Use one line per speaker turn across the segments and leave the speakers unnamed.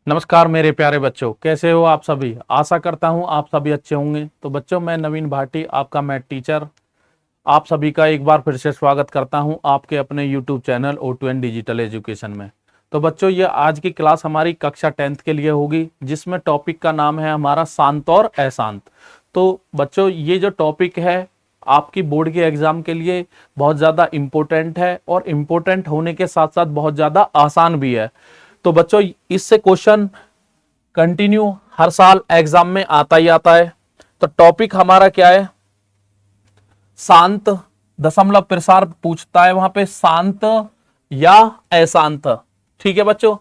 नमस्कार मेरे प्यारे बच्चों, कैसे हो आप सभी। आशा करता हूं आप सभी अच्छे होंगे। तो बच्चों, मैं नवीन भाटी, आपका मैथ टीचर, आप सभी का एक बार फिर से स्वागत करता हूं आपके अपने YouTube channel O2N digital education में। तो बच्चों, ये आज की क्लास हमारी कक्षा 10th के लिए होगी, जिसमें टॉपिक का नाम है हमारा शांत और अशांत। तो बच्चों, ये जो टॉपिक है आपकी बोर्ड के एग्जाम के लिए बहुत ज़्यादा इम्पोर्टेंट है, और इम्पोर्टेंट होने के साथ साथ बहुत ज़्यादा आसान भी है। तो बच्चों, इससे क्वेश्चन कंटिन्यू हर साल एग्जाम में आता ही आता है। तो टॉपिक हमारा क्या है? शांत। दशमलव प्रसार पूछता है वहां पे, शांत या अशांत। ठीक है बच्चों।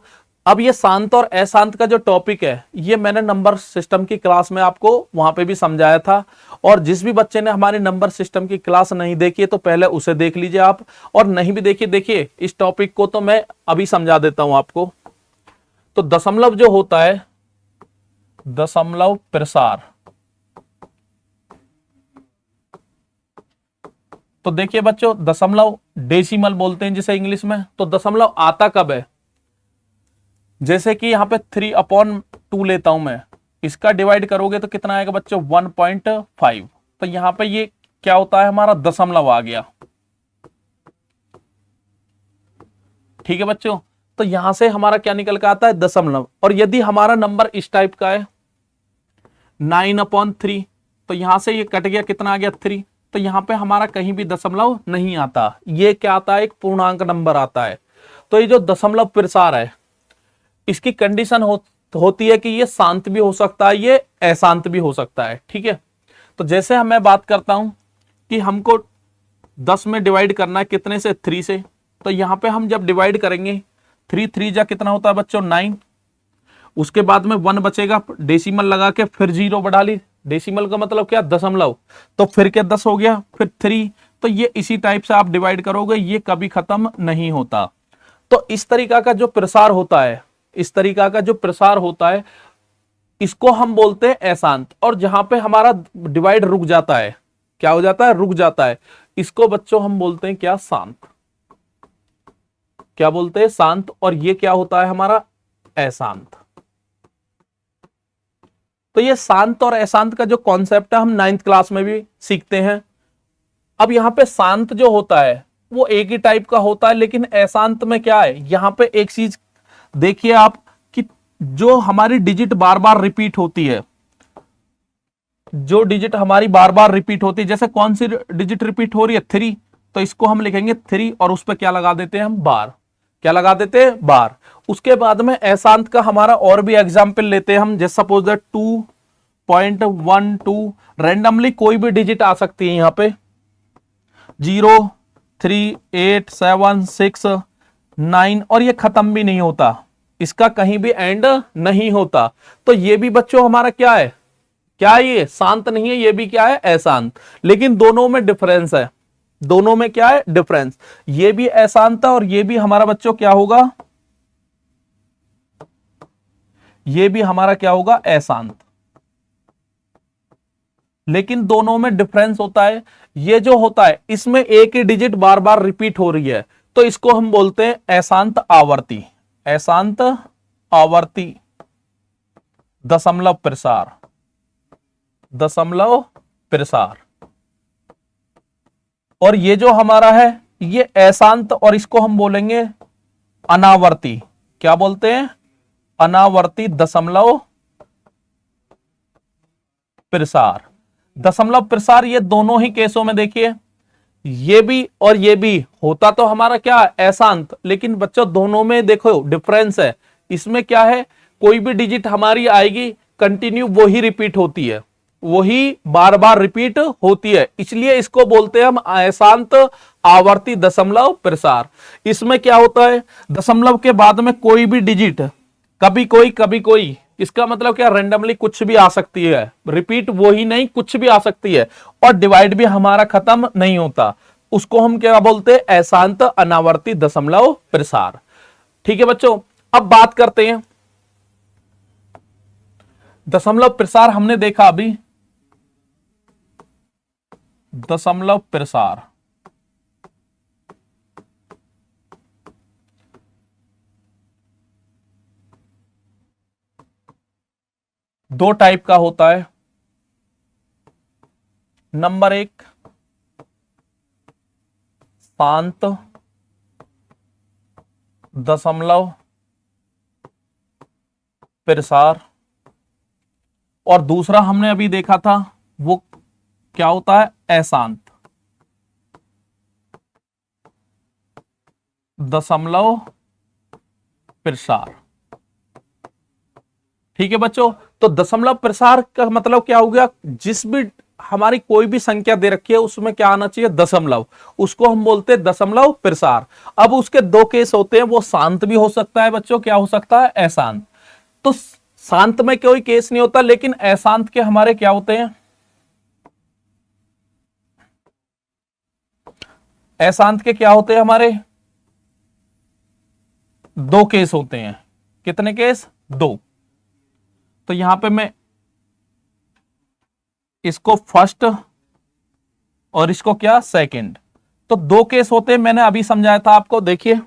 अब ये शांत और अशांत का जो टॉपिक है, ये मैंने नंबर सिस्टम की क्लास में आपको वहां पे भी समझाया था। और जिस भी बच्चे ने हमारे नंबर सिस्टम की क्लास नहीं देखी है, तो पहले उसे देख लीजिए आप, और नहीं भी देखिए, देखिए इस टॉपिक को तो मैं अभी समझा देता हूं आपको। तो दशमलव जो होता है, दशमलव प्रसार, तो देखिए बच्चों, दशमलव डेसिमल बोलते हैं जिसे इंग्लिश में। तो दशमलव आता कब है? जैसे कि यहां पे 3/2 लेता हूं मैं, इसका डिवाइड करोगे तो कितना आएगा बच्चों? 1.5। तो यहां पे ये क्या होता है? हमारा दशमलव आ गया। ठीक है बच्चों। तो यहां से हमारा क्या निकल के आता है? दशमलव। और यदि हमारा नंबर इस टाइप का है, 9/3, तो यहां से ये कट गया, कितना आ गया? 3। तो यहां पे हमारा कहीं भी दशमलव नहीं आता, ये क्या आता है? एक पूर्णांक नंबर आता है। तो ये जो दशमलव प्रसार है, इसकी कंडीशन होती है कि ये शांत भी हो सकता है, ये अशांत भी हो सकता है। ठीक है। तो जैसे मैं बात करता हूं कि हमको 10 में डिवाइड करना है, कितने से? 3 से। तो यहां पे हम जब डिवाइड करेंगे, 3 3 जा कितना होता है बच्चों? 9। उसके बाद में 1 बचेगा, डेसिमल लगा के फिर 0 बढ़ा ली। डेसिमल का मतलब क्या? दशमलव। तो फिर क्या? 10 हो गया, फिर 3। तो ये इसी टाइप से आप डिवाइड करोगे, ये कभी खत्म नहीं होता। तो इस तरीका का जो प्रसार होता है, इस तरीका का जो प्रसार होता है, इसको हम बोलते हैं अशांत। और जहां पे हमारा डिवाइड रुक जाता है, क्या हो जाता है? रुक जाता है। इसको बच्चों हम बोलते हैं क्या? शांत। क्या बोलते हैं? शांत। और ये क्या होता है हमारा? अशांत। तो ये शांत और अशांत का जो कॉन्सेप्ट है, हम 9th क्लास में भी सीखते हैं। अब यहां पे शांत जो होता है वो एक ही टाइप का होता है, लेकिन अशांत में क्या है? यहां पे एक चीज देखिए आप, कि जो हमारी डिजिट बार बार रिपीट होती है, जो डिजिट हमारी बार बार रिपीट होती है, जैसे कौन सी डिजिट रिपीट हो रही है? 3। तो इसको हम लिखेंगे 3, और उस पर क्या लगा देते हैं हम? बार। क्या लगा देते हैं? बार। उसके बाद में अशांत का हमारा और भी एग्जाम्पल लेते हैं हम, जैसे सपोज दैट 2.12, रैंडमली कोई भी डिजिट आ सकती है यहां पे, 0 3 8 7 6 9, और ये खत्म भी नहीं होता, इसका कहीं भी एंड नहीं होता। तो ये भी बच्चों हमारा क्या है? क्या है? ये शांत नहीं है, ये भी क्या है? अशांत। लेकिन दोनों में डिफरेंस है। दोनों में क्या है? डिफरेंस। ये भी अशांत है, और ये भी हमारा बच्चों क्या होगा? ये भी हमारा क्या होगा? अशांत। लेकिन दोनों में डिफरेंस होता है। ये जो होता है, इसमें एक ही डिजिट बार बार रिपीट हो रही है, तो इसको हम बोलते हैं अशांत आवर्ती। अशांत आवर्ती दशमलव प्रसार। दशमलव प्रसार। और ये जो हमारा है, ये अशांत, और इसको हम बोलेंगे अनावर्ती। क्या बोलते हैं? अनावर्ती दशमलव प्रसार। दशमलव प्रसार, ये दोनों ही केसों में देखिए, ये भी और ये भी होता तो हमारा क्या? अशांत। लेकिन बच्चों दोनों में देखो डिफरेंस है। इसमें क्या है? कोई भी डिजिट हमारी आएगी, कंटिन्यू वही रिपीट होती है, वही बार बार रिपीट होती है, इसलिए इसको बोलते हैं हम अशांत आवर्ती दशमलव प्रसार। इसमें क्या होता है? दशमलव के बाद में कोई भी डिजिट, कभी कोई कभी कोई, इसका मतलब क्या? रैंडमली कुछ भी आ सकती है, रिपीट वही नहीं, कुछ भी आ सकती है, और डिवाइड भी हमारा खत्म नहीं होता। उसको हम क्या बोलते हैं? अशांत अनावर्ती दशमलव प्रसार। ठीक है बच्चों। अब बात करते हैं दशमलव प्रसार। हमने देखा अभी दशमलव प्रसार, दो टाइप का होता है। नंबर एक, शांत दशमलव प्रसार, और दूसरा हमने अभी देखा था वो क्या होता है, अशांत दशमलव प्रसार। ठीक है बच्चों, तो दशमलव प्रसार का मतलब क्या हो गया, जिस भी हमारी कोई भी संख्या दे रखी है उसमें क्या आना चाहिए, दशमलव, उसको हम बोलते हैं दशमलव प्रसार। अब उसके दो केस होते हैं, वो शांत भी हो सकता है बच्चों, क्या हो सकता है, अशांत। तो शांत में कोई केस नहीं होता, लेकिन अशांत के हमारे क्या होते हैं, अशांत के क्या होते हैं हमारे, दो केस होते हैं। कितने केस, दो। तो यहां पे मैं इसको फर्स्ट और इसको क्या, सेकंड। तो दो केस होते हैं, मैंने अभी समझाया था आपको। देखिए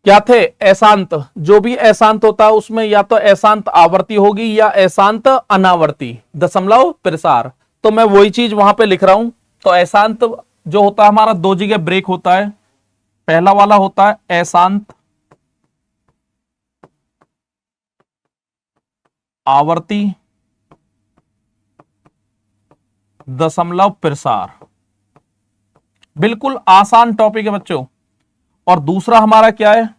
क्या थे, अशांत, जो भी अशांत होता है उसमें या तो अशांत आवर्ती होगी या अशांत अनावर्ती दशमलव प्रसार। तो मैं वही चीज वहां पे लिख रहा हूं। तो अशांत जो होता है हमारा, दो जगह ब्रेक होता है। पहला वाला होता है अशांत आवर्ती दशमलव प्रसार, बिल्कुल आसान टॉपिक है बच्चों। और दूसरा हमारा क्या है,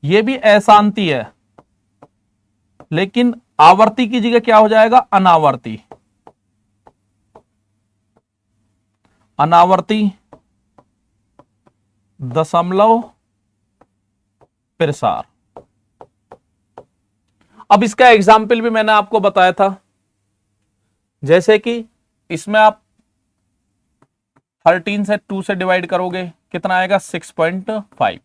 यह भी अशांति है, लेकिन आवर्ती की जगह क्या हो जाएगा, अनावर्ती, अनावर्ती दशमलव प्रसार। अब इसका एग्जाम्पल भी मैंने आपको बताया था, जैसे कि इसमें आप 13 से 2 से डिवाइड करोगे, कितना आएगा, 6.5।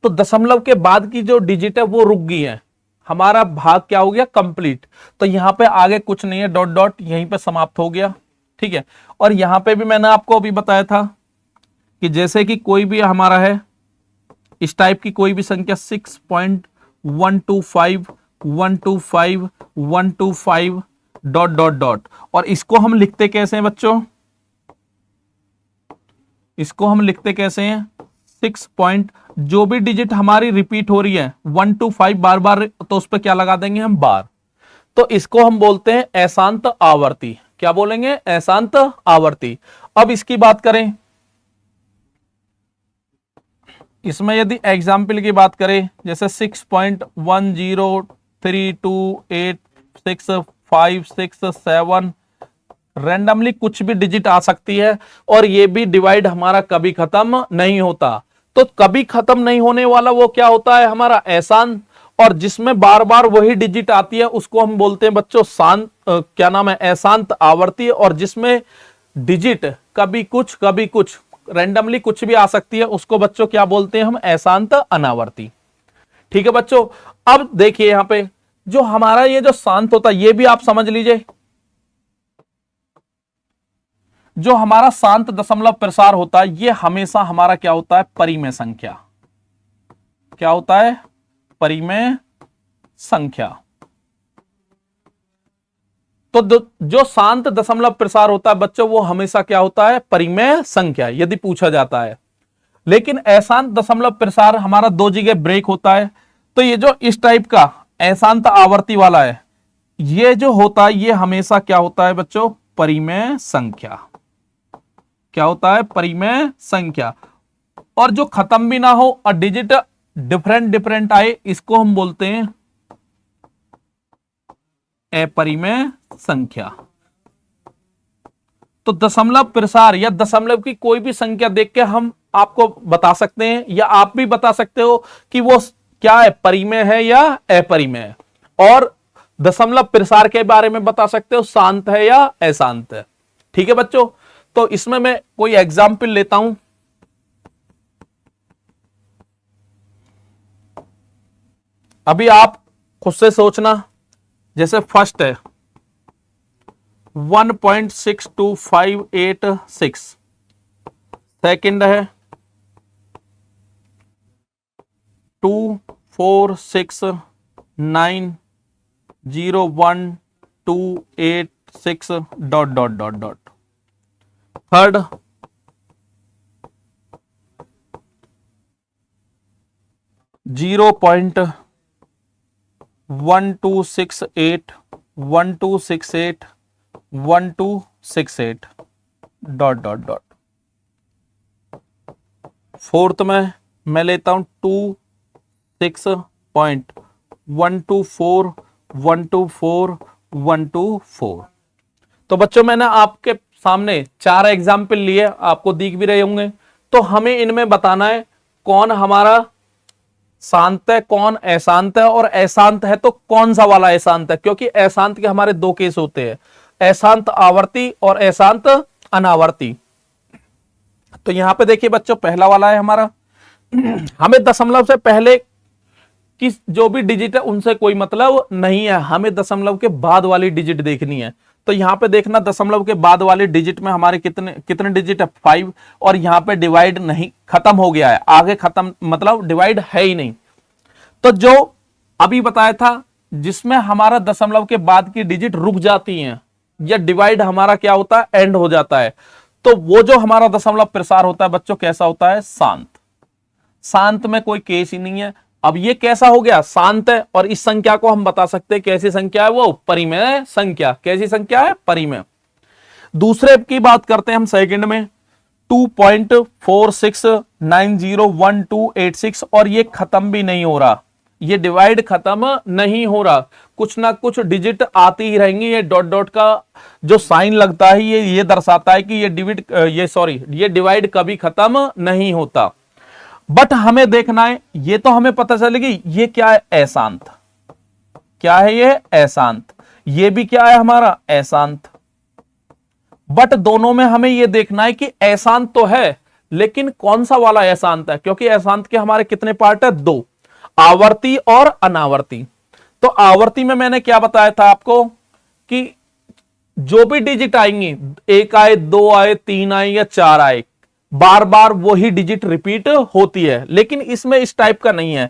तो दशमलव के बाद की जो डिजिट है वो रुक गई है, हमारा भाग क्या हो गया, कंप्लीट। तो यहां पे आगे कुछ नहीं है, डॉट डॉट यहीं पे समाप्त हो गया। ठीक है, और यहां पे भी मैंने आपको अभी बताया था कि जैसे कि कोई भी हमारा है इस टाइप की कोई भी संख्या 6.125 125 125 डॉट डॉट डॉट, और इसको हम लिखते कैसे हैं बच्चों, इसको हम लिखते कैसे हैं, 6 पॉइंट, जो भी डिजिट हमारी रिपीट हो रही है 1 to 5 बार बार, तो उस पर क्या लगा देंगे हम, बार। तो इसको हम बोलते हैं अशांत आवर्ती। क्या बोलेंगे, अशांत आवर्ती। अब इसकी बात करें, इसमें यदि एग्जाम्पल की बात करें, जैसे 6.103286567, रैंडमली कुछ भी डिजिट आ सकती है, और ये भी डिवाइड हमारा कभी खत्म नहीं होता। तो कभी खत्म नहीं होने वाला वो क्या होता है, हमारा अशांत, और जिसमें बार बार वही डिजिट आती है उसको हम बोलते हैं बच्चों शांत, क्या नाम है, अशांत आवर्ती। और जिसमें डिजिट कभी कुछ रैंडमली कुछ भी आ सकती है, उसको बच्चों क्या बोलते हैं हम, अशांत अनावर्ती। ठीक है बच्चों, अब देखिए यहां पे जो हमारा ये जो शांत होता है, ये भी आप समझ लीजिए, जो हमारा शांत दशमलव प्रसार होता है ये हमेशा हमारा क्या होता है, परिमेय संख्या। क्या होता है, परिमेय संख्या। तो जो शांत दशमलव प्रसार होता है बच्चों, वो हमेशा क्या होता है, परिमेय संख्या, यदि पूछा जाता है। लेकिन अशांत दशमलव प्रसार हमारा दो जगह ब्रेक होता है। तो ये जो इस टाइप का अशांत आवर्ती वाला है, ये जो होता है ये हमेशा क्या होता है बच्चों, परिमेय संख्या। क्या होता है, परिमेय संख्या। और जो खत्म भी ना हो और डिजिट डिफरेंट डिफरेंट आए, इसको हम बोलते हैं अपरिमेय संख्या। तो दशमलव प्रसार या दशमलव की कोई भी संख्या देख के हम आपको बता सकते हैं, या आप भी बता सकते हो कि वो क्या है, परिमेय है या अपरिमेय। और दशमलव प्रसार के बारे में बता सकते हो, शांत है या अशांत है। ठीक है बच्चों, तो इसमें मैं कोई एग्जाम्पल लेता हूं। अभी आप खुद से सोचना, जैसे फर्स्ट है 1.62586, सेकंड है 24696, 0.1286 dot dot dot dot. Third 0.1268 dot dot dot. Fourth में मैं लेता हूं 26.124 तो बच्चों मैंने आपके सामने 4 एग्जाम्पल लिए, आपको दिख भी रहे होंगे। तो हमें इनमें बताना है कौन हमारा शांत है, कौन अशांत है, और अशांत है तो कौन सा वाला अशांत है, क्योंकि अशांत के हमारे 2 केस होते हैं, अशांत आवर्ती और अशांत अनावर्ती। तो यहां पे देखिए बच्चों, पहला वाला है हमारा हमें दशमलव से पहले की जो भी डिजिट है उनसे कोई मतलब नहीं है, हमें दशमलव के बाद वाली डिजिट देखनी है। तो यहां पे देखना दशमलव के बाद वाली डिजिट में हमारे कितने कितने डिजिट है, 5, और यहां पे डिवाइड नहीं, खत्म हो गया है, आगे खत्म मतलब डिवाइड है ही नहीं। तो जो अभी बताया था जिसमें हमारा दशमलव के बाद की डिजिट रुक जाती हैं या डिवाइड हमारा क्या होता है, एंड हो जाता है, तो वो जो हमारा दशमलव प्रसार होता है बच्चों कैसा होता है, शांत। शांत में कोई केस ही नहीं है। अब ये कैसा हो गया, शांत है, और इस संख्या को हम बता सकते हैं कैसी संख्या है, वो परिमेय संख्या। कैसी संख्या है, परिमेय। दूसरे की बात करते हैं हम सेकंड में 2.46901286 और ये खत्म भी नहीं हो रहा, ये डिवाइड खत्म नहीं हो रहा, कुछ ना कुछ डिजिट आती ही रहेंगी। ये डॉट डॉट का जो साइन लगता है ये दर्शाता है कि ये डिवाइड कभी खत्म नहीं होता। बट हमें देखना है, ये तो हमें पता चलेगी ये क्या है, अशांत। क्या है ये, अशांत। ये भी क्या है हमारा, अशांत। बट दोनों में हमें ये देखना है कि अशांत तो है, लेकिन कौन सा वाला अशांत है, क्योंकि अशांत के हमारे कितने पार्ट है, 2, आवर्ती और अनावर्ती। तो आवर्ती में मैंने क्या बताया था आपको कि जो भी डिजिट आएंगी, 1 आए, 2 आए, 3 आए या 4 आए, बार बार वही डिजिट रिपीट होती है। लेकिन इसमें इस टाइप का नहीं है,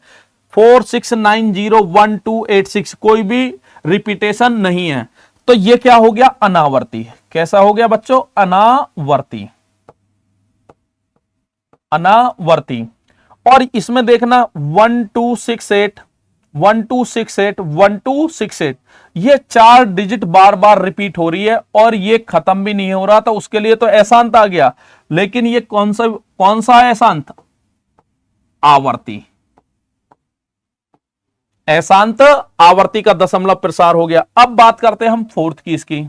46901286 कोई भी रिपीटेशन नहीं है। तो ये क्या हो गया, अनावर्ती। कैसा हो गया बच्चों, अनावर्ती। अनावर्ती। और इसमें देखना 1268 1268 1268 ये 4 डिजिट बार बार रिपीट हो रही है और ये खत्म भी नहीं हो रहा, तो उसके लिए तो अशांत आ गया। लेकिन ये कौन सा है अशांत, आवर्ती। अशांत आवर्ती का दशमलव प्रसार हो गया। अब बात करते हैं हम फोर्थ की इसकी।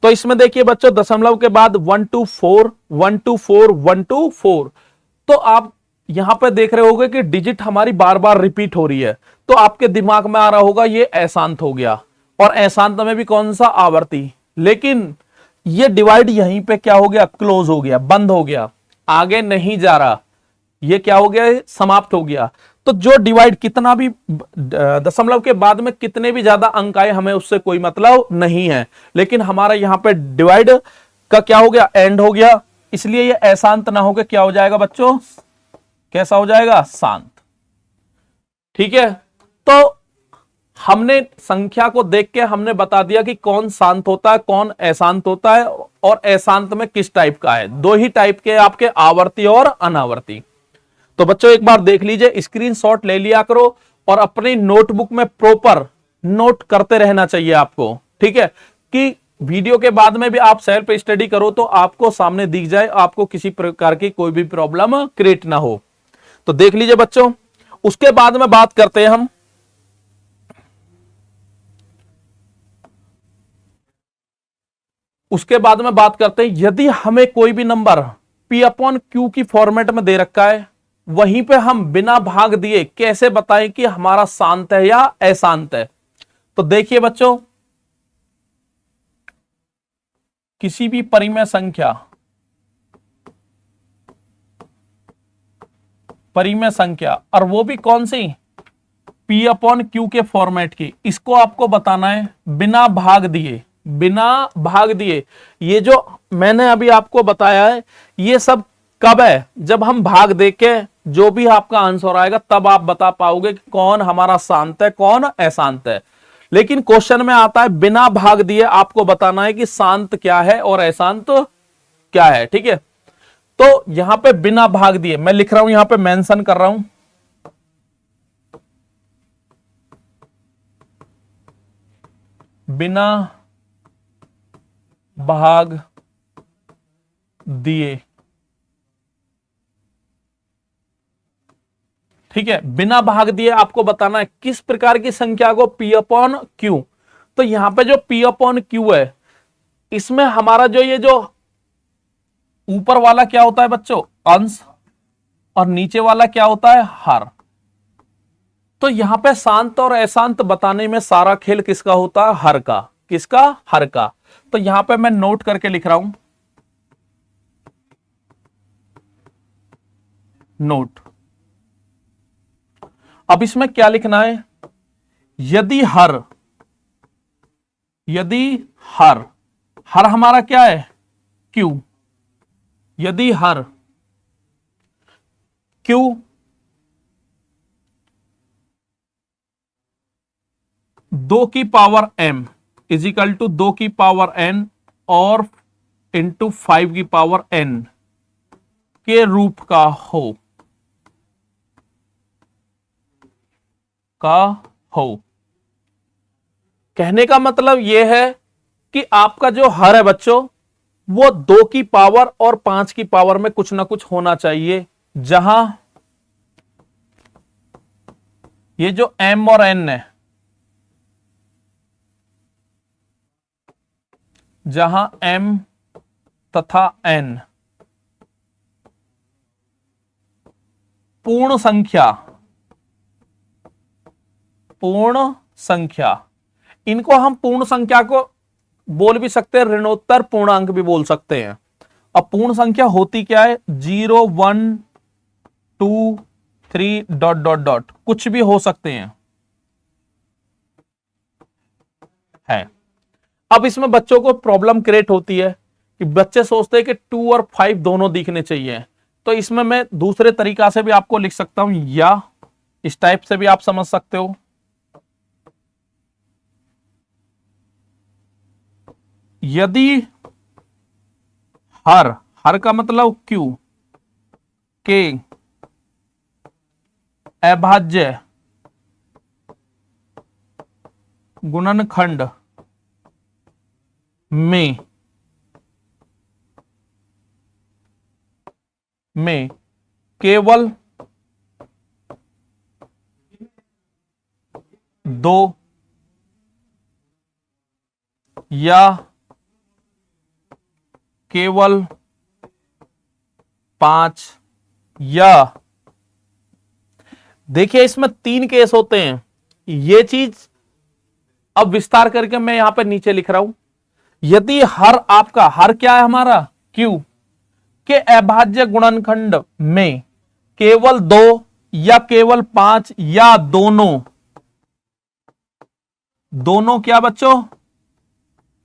तो इसमें देखिए बच्चों, दशमलव के बाद 124 124 124, तो आप यहां पे देख रहे होगे कि डिजिट हमारी बार बार रिपीट हो रही है, तो आपके दिमाग में आ रहा होगा ये अशांत हो गया, और अशांत में भी कौन सा, आवर्ती। लेकिन ये डिवाइड यहीं पे क्या हो गया, क्लोज हो गया, बंद हो गया, आगे नहीं जा रहा, ये क्या हो गया, समाप्त हो गया। तो जो डिवाइड कितना भी दशमलव के बाद में कितने भी ज्यादा अंक आए, हमें उससे कोई मतलब नहीं है। लेकिन हमारा यहां पे डिवाइड का क्या हो गया, एंड हो गया, इसलिए ये अशांत ना होकर क्या हो जाएगा बच्चों, कैसा हो जाएगा, शांत। ठीक है। तो हमने संख्या को देख के हमने बता दिया कि कौन शांत होता है, कौन अशांत होता है, और अशांत में किस टाइप का है। 2 ही टाइप के आपके, आवर्ती और अनावर्ती। तो बच्चों एक बार देख लीजिए, स्क्रीनशॉट ले लिया करो और अपनी नोटबुक में प्रॉपर नोट करते रहना चाहिए आपको। ठीक है, कि वीडियो के बाद में भी आप सेल्फ स्टडी करो तो आपको सामने दिख जाए, आपको किसी प्रकार की कोई भी प्रॉब्लम क्रिएट ना हो। तो देख लीजिए बच्चों, उसके बाद में बात करते हैं हम यदि हमें कोई भी नंबर P/Q की फॉर्मेट में दे रखा है, वहीं पे हम बिना भाग दिए कैसे बताएं कि हमारा शांत है या अशांत है। तो देखिए बच्चों, किसी भी परिमेय संख्या और वो भी कौन सी, P/Q के फॉर्मेट की, इसको आपको बताना है बिना भाग दिए। ये जो मैंने अभी आपको बताया है, ये सब कब है, जब हम भाग देके जो भी आपका आंसर आएगा तब आप बता पाओगे कि कौन हमारा शांत है, कौन अशांत है। लेकिन क्वेश्चन में आता है बिना भाग दिए आपको बताना है कि शांत क्या है और अशांत क्या है। ठीक है, तो यहां पे बिना भाग दिए मैं लिख रहा हूं, यहां पे मेंशन कर रहा हूं, बिना भाग दिए। ठीक है, बिना भाग दिए आपको बताना है किस प्रकार की संख्या को P अपॉन Q। तो यहां पे जो P अपॉन Q है, इसमें हमारा जो ये जो ऊपर वाला क्या होता है बच्चों, अंश, और नीचे वाला क्या होता है, हर। तो यहां पे शांत और अशांत बताने में सारा खेल किसका होता है, हर का। किसका, हर का। तो यहां पे मैं नोट करके लिख रहा हूं, नोट। अब इसमें क्या लिखना है, यदि हर, यदि हर, हर हमारा क्या है, Q। यदि हर Q 2 की पावर m इजिकल टू 2 की पावर n और इंटू 5 की पावर n के रूप का हो, का हो। कहने का मतलब यह है कि आपका जो हर है बच्चों, वो 2 की पावर और 5 की पावर में कुछ ना कुछ होना चाहिए, जहां ये जो m और n है, जहां m तथा n पूर्ण संख्या, पूर्ण संख्या, इनको हम पूर्ण संख्या को बोल भी सकते हैं, ऋणोत्तर पूर्णांक भी बोल सकते हैं। अब पूर्ण संख्या होती क्या है, 0 1 2 3 डॉट डॉट डॉट, कुछ भी हो सकते हैं, है। अब इसमें बच्चों को प्रॉब्लम क्रिएट होती है कि बच्चे सोचते हैं कि 2 और 5 दोनों दिखने चाहिए। तो इसमें मैं दूसरे तरीका से भी आपको लिख सकता हूं, या इस टाइप से भी आप समझ सकते हो। यदि हर, हर का मतलब Q के अभाज्य गुणनखंड में केवल 2 या केवल 5, या देखिए इसमें 3 केस होते हैं। ये चीज अब विस्तार करके मैं यहां पे नीचे लिख रहा हूं, यदि हर आपका, हर क्या है हमारा, Q के अभाज्य गुणनखंड में केवल 2 या केवल 5 या दोनों, दोनों क्या बच्चों,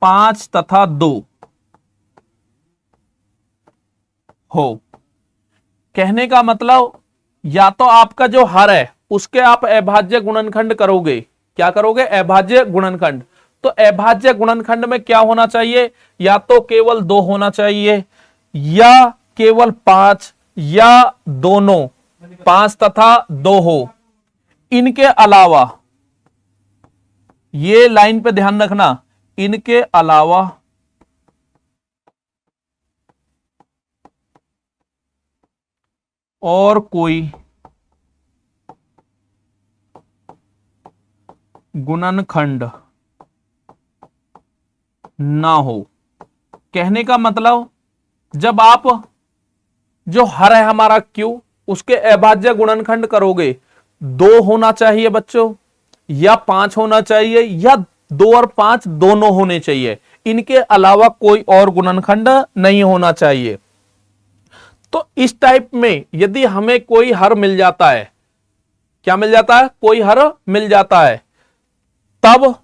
5 तथा 2 हो। कहने का मतलब या तो आपका जो हर है उसके आप अभाज्य गुणनखंड करोगे, क्या करोगे, अभाज्य गुणनखंड। तो अभाज्य गुणनखंड में क्या होना चाहिए, या तो केवल 2 होना चाहिए, या केवल 5, या दोनों 5 तथा 2 हो। इनके अलावा, ये लाइन पे ध्यान रखना, इनके अलावा और कोई गुणनखंड ना हो। कहने का मतलब जब आप जो हर है हमारा Q, उसके अभाज्य गुणनखंड करोगे, 2 होना चाहिए बच्चों, या 5 होना चाहिए, या 2 और 5 दोनों होने चाहिए। इनके अलावा कोई और गुणनखंड नहीं होना चाहिए। तो इस टाइप में यदि हमें कोई हर मिल जाता है, क्या मिल जाता है, कोई हर मिल जाता है, तब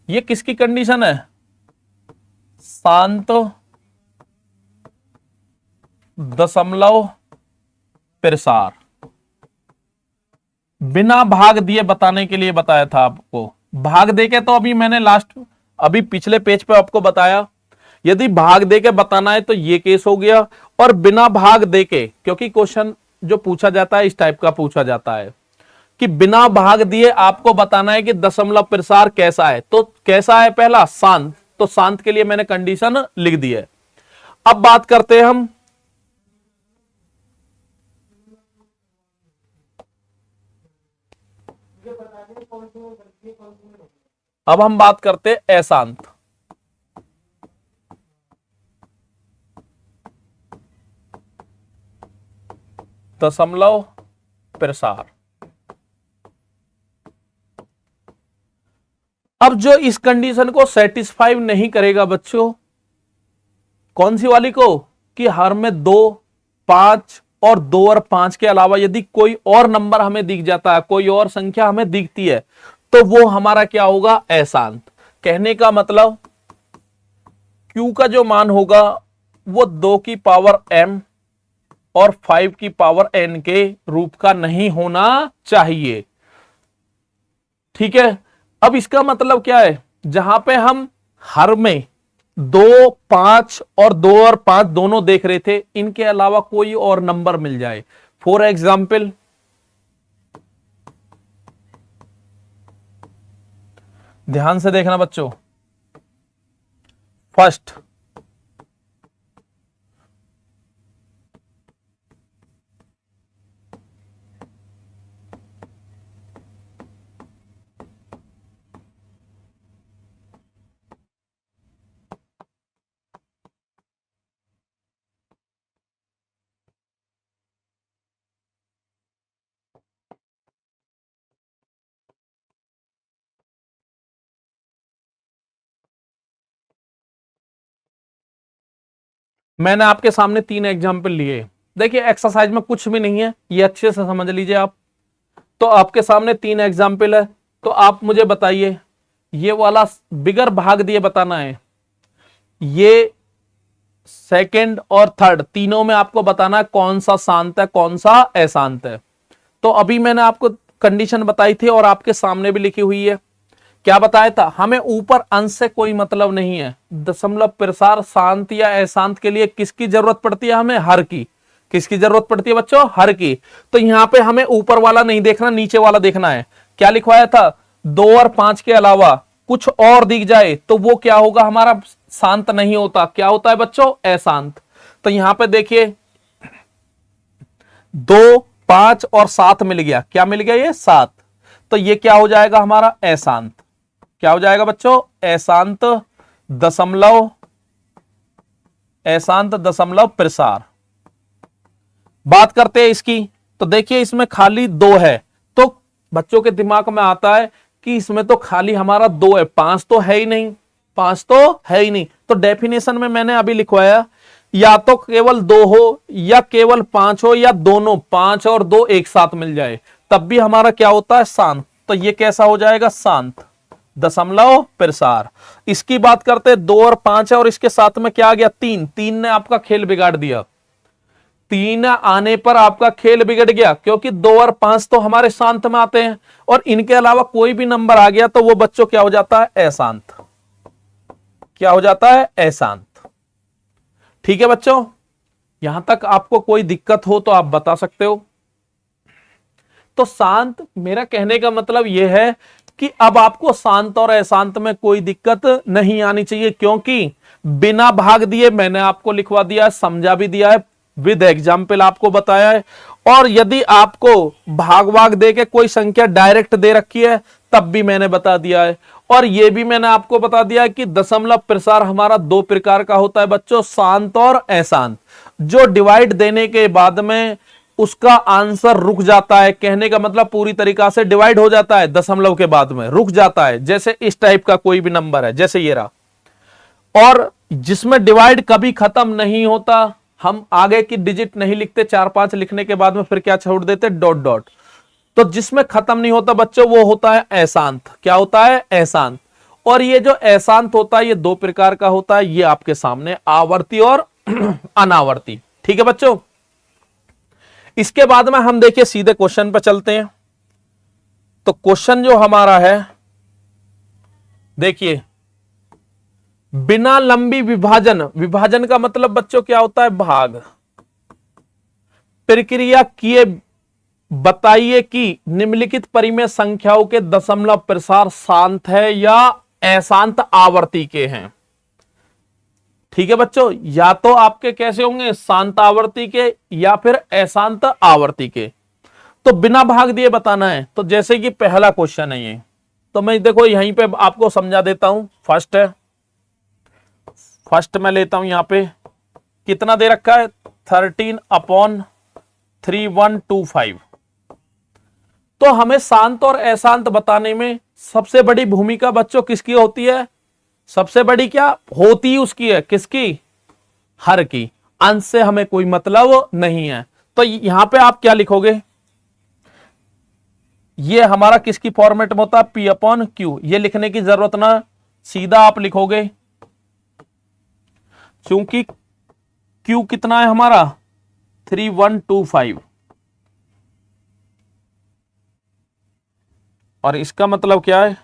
ये किसकी कंडीशन है, शांत दशमलव प्रसार। बिना भाग दिए बताने के लिए बताया था आपको, भाग देके तो अभी मैंने अभी पिछले पेज पे आपको बताया, यदि भाग देके बताना है तो ये केस हो गया, और बिना भाग देके, क्योंकि क्वेश्चन जो पूछा जाता है इस टाइप का पूछा जाता है कि बिना भाग दिए आपको बताना है कि दशमलव प्रसार कैसा है। तो कैसा है? पहला शांत, तो शांत के लिए मैंने कंडीशन लिख दी है। अब बात करते हैं हम बात करते हैं अशांत। दशमलव प्रसार। अब जो इस कंडीशन को सेटिस्फाई नहीं करेगा बच्चों, कौन सी वाली को, कि हर में 2, 5 और 2 और 5 के अलावा यदि कोई और नंबर हमें दिख जाता है, कोई और संख्या हमें दिखती है, तो वो हमारा क्या होगा? अशांत। कहने का मतलब Q का जो मान होगा वो 2 की पावर m और 5 की पावर n के रूप का नहीं होना चाहिए। ठीक है। अब इसका मतलब क्या है? जहां पे हम हर में 2, 5 और 2 और 5 दोनों देख रहे थे, इनके अलावा कोई और नंबर मिल जाए, फॉर एग्जाम्पल ध्यान से देखना बच्चों, फर्स्ट, मैंने आपके सामने 3 एग्जाम्पल लिए। देखिए एक्सरसाइज में कुछ भी नहीं है, ये अच्छे से समझ लीजिए आप। तो आपके सामने 3 एग्जाम्पल है, तो आप मुझे बताइए, ये वाला बिगर भाग दिए बताना है, ये सेकंड और थर्ड तीनों में आपको बताना है कौन सा शांत है कौन सा अशांत है। तो अभी मैंने आपको कंडीशन बताई थी और आपके सामने भी लिखी हुई है। क्या बताया था? हमें ऊपर अंश से कोई मतलब नहीं है। दशमलव प्रसार शांत या अशांत के लिए किसकी जरूरत पड़ती है? हमें हर की। किसकी जरूरत पड़ती है बच्चों? हर की। तो यहां पे हमें ऊपर वाला नहीं देखना, नीचे वाला देखना है। क्या लिखवाया था? 2 और 5 के अलावा कुछ और दिख जाए तो वो क्या होगा? हमारा शांत नहीं होता। क्या होता है बच्चों? अशांत। तो यहां पे देखिए 2, 5 और 7 मिल गया। क्या मिल गया? ये 7। तो ये क्या हो जाएगा? हमारा अशांत। क्या हो जाएगा बच्चों? अशांत दशमलव प्रसार। बात करते हैं इसकी। तो देखिए इसमें खाली 2 है, तो बच्चों के दिमाग में आता है कि इसमें तो खाली हमारा 2 है, 5 तो है ही नहीं। 5 तो है ही नहीं। तो डेफिनेशन में मैंने अभी लिखवाया, या तो केवल 2 हो या केवल 5 हो या दोनों 5 और 2 एक साथ मिल जाए, तब भी हमारा क्या होता है? शांत। तो ये कैसा हो जाएगा? शांत दशमलव प्रसार। इसकी बात करते हैं, 2 और 5 है और इसके साथ में क्या आ गया? 3। 3 ने आपका खेल बिगाड़ दिया। 3 आने पर आपका खेल बिगड़ गया, क्योंकि 2 और 5 तो हमारे शांत में आते हैं और इनके अलावा कोई भी नंबर आ गया तो वो बच्चों क्या हो जाता है? अशांत। क्या हो जाता है? अशांत। ठीक है बच्चों, यहां तक आपको कोई दिक्कत हो तो आप बता सकते हो। तो शांत, मेरा कहने का मतलब यह है कि अब आपको शांत और अशांत में कोई दिक्कत नहीं आनी चाहिए, क्योंकि बिना भाग दिए मैंने आपको लिखवा दिया, समझा भी दिया है, विद एग्जाम्पल आपको बताया है। और यदि आपको भाग भाग दे के कोई संख्या डायरेक्ट दे रखी है तब भी मैंने बता दिया है। और यह भी मैंने आपको बता दिया है कि दशमलव प्रसार हमारा 2 प्रकार का होता है बच्चों, शांत और अशांत। जो डिवाइड देने के बाद में उसका आंसर रुक जाता है, कहने का मतलब पूरी तरीका से डिवाइड हो जाता है, दशमलव के बाद में रुक जाता है। जैसे इस टाइप का कोई भी नंबर है, जैसे ये रहा, और जिसमें डिवाइड कभी खत्म नहीं होता, हम आगे की डिजिट नहीं लिखते, 4, 5 लिखने के बाद में फिर क्या छोड़ देते? Dot dot. तो जिसमें खत्म नहीं होता बच्चों वो होता है अशांत। क्या होता है? अशांत। और ये जो अशांत होता है ये 2 प्रकार का होता है, ये आपके सामने आवर्ती और अनावर्ती। ठीक है बच्चों, इसके बाद में हम देखिए सीधे क्वेश्चन पर चलते हैं। तो क्वेश्चन जो हमारा है देखिए बिना लंबी विभाजन, विभाजन का मतलब बच्चों क्या होता है, भाग। प्रक्रिया किए बताइए कि निम्नलिखित परिमेय संख्याओं के दशमलव प्रसार शांत है या अशांत आवर्ती के हैं। ठीक है बच्चों, या तो आपके कैसे होंगे, शांत आवर्ती के या फिर अशांत आवर्ती के। तो बिना भाग दिए बताना है। तो जैसे कि पहला क्वेश्चन है ये, तो मैं देखो यहीं पे आपको समझा देता हूं। फर्स्ट है, फर्स्ट मैं लेता हूं यहां पे कितना दे रखा है, 13/3125। तो हमें शांत और अशांत बताने में सबसे बड़ी भूमिका बच्चों किसकी होती है, सबसे बड़ी क्या होती उसकी है, किसकी, हर की। अंश से हमें कोई मतलब नहीं है। तो यहां पे आप क्या लिखोगे, ये हमारा किसकी फॉर्मेट में होता है, P/Q। ये लिखने की जरूरत ना, सीधा आप लिखोगे, क्योंकि Q कितना है हमारा 3125, और इसका मतलब क्या है,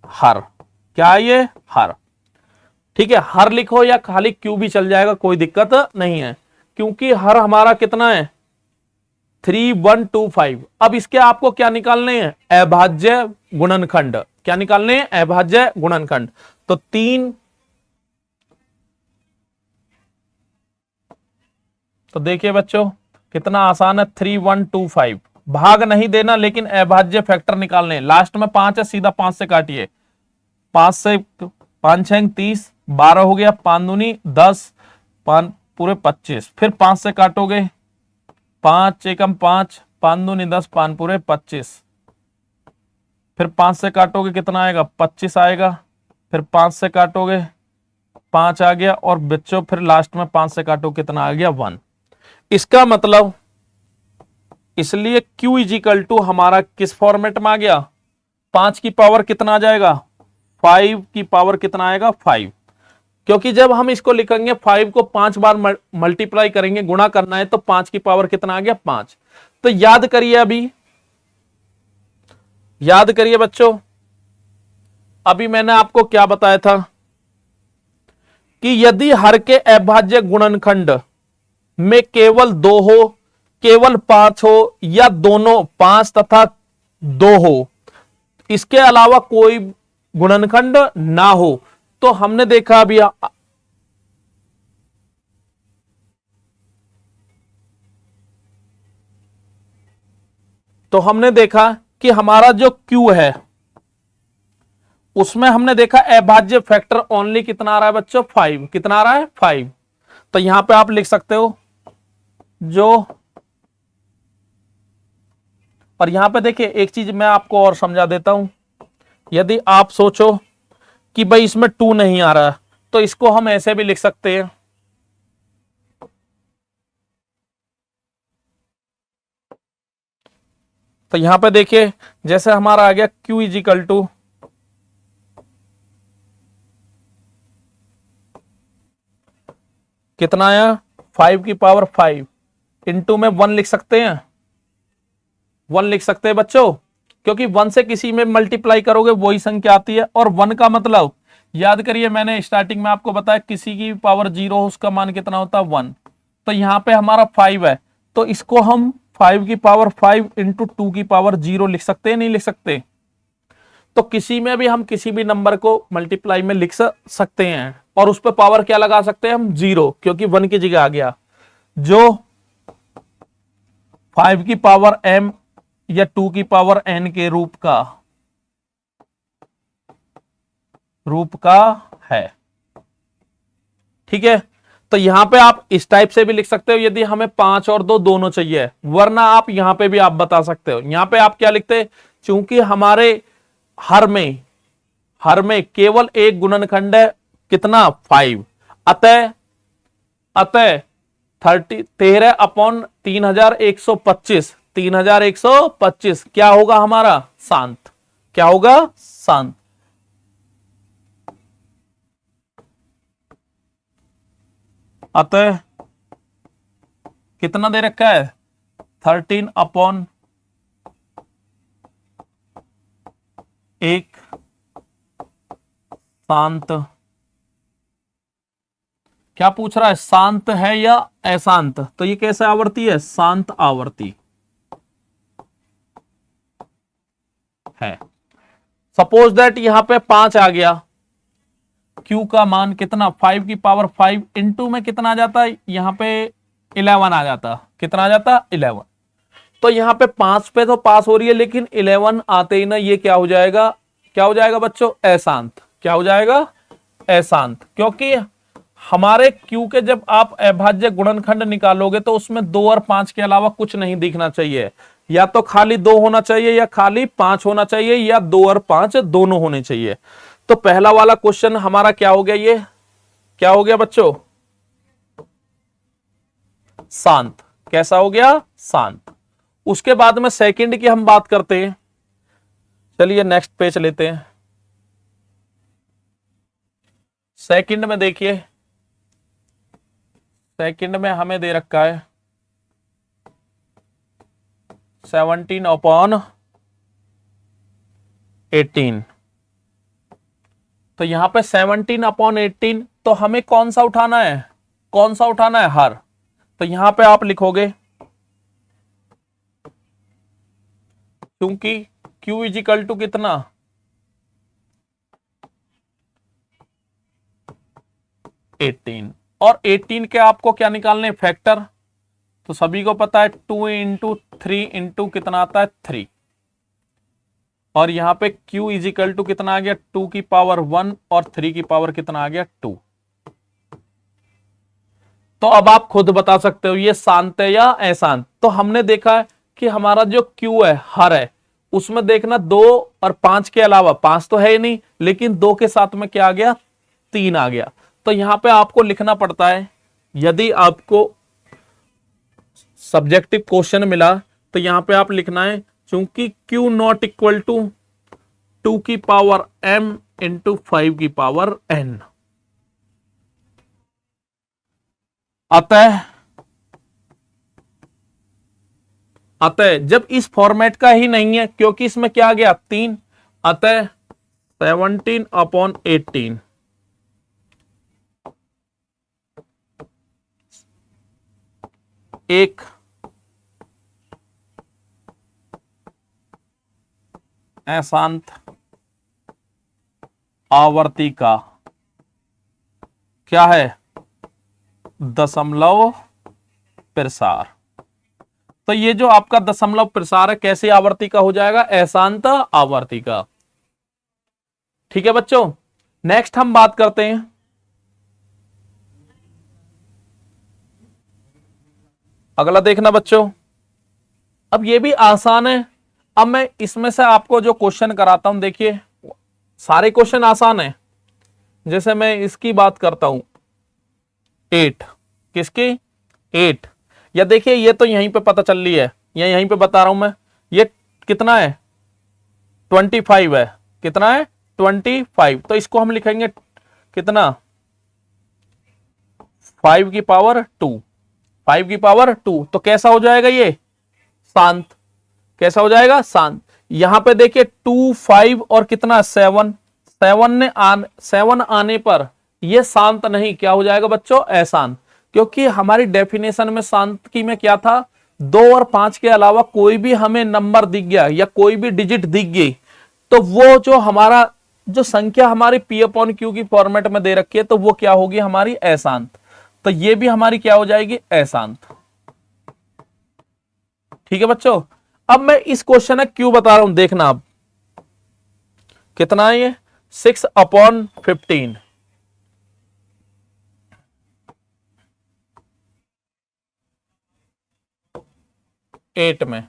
हर। क्या है ये, हर। ठीक है, हर लिखो या खाली Q भी चल जाएगा, कोई दिक्कत नहीं है, क्योंकि हर हमारा कितना है 3125। अब इसके आपको क्या निकालने हैं, अभाज्य गुणनखंड। क्या निकालने हैं, अभाज्य गुणनखंड। तो 3, तो देखिए बच्चों कितना आसान है, 3125। भाग नहीं देना लेकिन अभाज्य फैक्टर निकालने। लास्ट में 5 है, सीधा 5 से काटिए, 5 से 5 6 30, 12 हो गया, 5 दूनी 10, 5 पूरे 25, फिर 5 से काटोगे, 5 एकम 5, 5 दूनी 10, 5 पूरे 25, फिर 5 से काटोगे कितना आएगा, 25 आएगा, फिर 5 से काटोगे 5 आ गया, और बच्चों फिर लास्ट में 5 से काटो कितना आ गया, 1। इसका मतलब इसलिए Q इजिकल टू हमारा किस फॉर्मेट में आ गया, 5 की पावर कितना आ जाएगा, 5 की पावर कितना आएगा, 5। क्योंकि जब हम इसको लिखेंगे 5 को 5 बार मल्टीप्लाई करेंगे, गुणा करना है, तो 5 की पावर कितना आ गया, 5। तो याद करिए, अभी याद करिए बच्चों, अभी मैंने आपको क्या बताया था कि यदि हर के अभाज्य गुणनखंड में केवल 2 हो, केवल 5 हो, या दोनों 5 तथा 2 हो, इसके अलावा कोई गुणनखंड ना हो, तो हमने देखा अभी, तो हमने देखा कि हमारा जो Q है उसमें हमने देखा अभाज्य फैक्टर ओनली कितना आ रहा है बच्चों, 5। कितना आ रहा है, 5। तो यहां पे आप लिख सकते हो जो, और यहां पे देखिए एक चीज मैं आपको और समझा देता हूं। यदि आप सोचो कि भाई इसमें 2 नहीं आ रहा, तो इसको हम ऐसे भी लिख सकते हैं, तो यहां पे देखिए जैसे हमारा आ गया Q इजिकल टू, कितना आया, 5 की पावर 5, इंटू में 1 लिख सकते हैं, 1 लिख सकते हैं बच्चों, क्योंकि 1 से किसी में मल्टीप्लाई करोगे वही संख्या आती है। और 1 का मतलब याद करिए, मैंने स्टार्टिंग में आपको बताया किसी की पावर 0 हो उसका मान कितना होता है, 1। तो यहां पे हमारा 5 है, तो इसको हम 5 की पावर 5 इंटू 2 की पावर 0 लिख सकते हैं, नहीं लिख सकते। तो किसी में भी हम किसी भी नंबर को मल्टीप्लाई में लिख सकते हैं, और उस पर पावर क्या लगा सकते हैं हम, 0, क्योंकि 1 की जगह आ गया। जो 5 की पावर m या 2 की पावर n के रूप का है। ठीक है, तो यहां पे आप इस टाइप से भी लिख सकते हो, यदि हमें 5 और 2 दोनों चाहिए, वरना आप यहां पे भी आप बता सकते हो। यहां पे आप क्या लिखते, चूंकि हमारे हर में केवल एक गुणनखंड है, कितना, 5, अतः 13/3125, 3125 क्या होगा हमारा, शांत। क्या होगा, शांत। अतः कितना दे रखा है, 13/1 शांत, क्या पूछ रहा है, शांत है या अशांत? तो ये कैसा आवर्ती है, शांत आवर्ती है। सपोज दैट यहां पे 5 आ गया, Q का मान कितना, 5 की पावर 5 इंटू में कितना आ जाता है, यहां पे 11 आ जाता, कितना आ जाता, 11। तो यहां पे 5 पे तो पास हो रही है, लेकिन 11 आते ही ना ये क्या हो जाएगा, क्या हो जाएगा बच्चों, अशांत। क्या हो जाएगा, अशांत। क्योंकि हमारे Q के जब आप अभाज्य गुणनखंड निकालोगे तो उसमें 2 और 5 के अलावा कुछ नहीं दिखना चाहिए, या तो खाली 2 होना चाहिए या खाली 5 होना चाहिए, या 2 और 5 दोनों होने चाहिए। तो पहला वाला क्वेश्चन हमारा क्या हो गया, ये क्या हो गया बच्चों, शांत। कैसा हो गया, शांत। उसके बाद में सेकंड की हम बात करते हैं। चलिए नेक्स्ट पेज लेते हैं। सेकंड में देखिए, सेकंड में हमें दे रखा है 17/18। तो यहां पे 17/18, तो हमें कौन सा उठाना है, कौन सा उठाना है, हर। तो यहां पे आप लिखोगे क्योंकि Q इजिकल टू कितना, 18, और 18 के आपको क्या निकालने, फैक्टर। तो सभी को पता है 2 इंटू 3 इंटू कितना आता है, 3। और यहां पे Q इजिकल टू कितना आ गया, 2 की पावर 1 और 3 की पावर कितना आ गया, 2। तो अब आप खुद बता सकते हो ये शांत है या अशांत। तो हमने देखा है कि हमारा जो Q है, हर है, उसमें देखना 2 और 5 के अलावा, 5 तो है ही नहीं, लेकिन 2 के साथ में क्या आ गया, 3 आ गया। तो यहां पे आपको लिखना पड़ता है, यदि आपको सब्जेक्टिव क्वेश्चन मिला तो यहां पे आप लिखना है, चूंकि Q नॉट इक्वल टू 2 की पावर m इंटू 5 की पावर n, अतः जब इस फॉर्मेट का ही नहीं है, क्योंकि इसमें क्या आ गया, 3, अतः 17/18 एक अशांत आवर्ती का क्या है, दशमलव प्रसार। तो ये जो आपका दशमलव प्रसार है, कैसी आवर्ती का हो जाएगा, अशांत आवर्ती का। ठीक है बच्चों, नेक्स्ट हम बात करते हैं, अगला देखना बच्चों। अब ये भी आसान है। अब मैं इसमें से आपको जो क्वेश्चन कराता हूं, देखिए सारे क्वेश्चन आसान है। जैसे मैं इसकी बात करता हूं, 8, किसकी, 8, या देखिए ये तो यहीं पे पता चल रही है, या यहीं पे बता रहा हूं मैं, ये कितना है, 25 है, कितना है, 25। तो इसको हम लिखेंगे कितना, 5 की पावर 2, 5 की पावर 2। तो कैसा हो जाएगा ये, शांत। कैसा हो जाएगा, शांत। यहां पे देखिए 2, 5 और कितना 7, 7 आने पर ये शांत नहीं, क्या हो जाएगा बच्चों, अशांत। क्योंकि हमारी डेफिनेशन में शांत की में क्या था, 2 और 5 के अलावा कोई भी हमें नंबर दिख गया या कोई भी डिजिट दिख गई, तो वो जो हमारा जो संख्या हमारी P/Q की फॉर्मेट में दे रखी है, तो वो क्या होगी, हमारी अशांत। तो ये भी हमारी क्या हो जाएगी, अशांत। ठीक है बच्चों। अब मैं इस क्वेश्चन है क्यों बता रहा हूं, देखना अब कितना है ये, 6/15, 8 में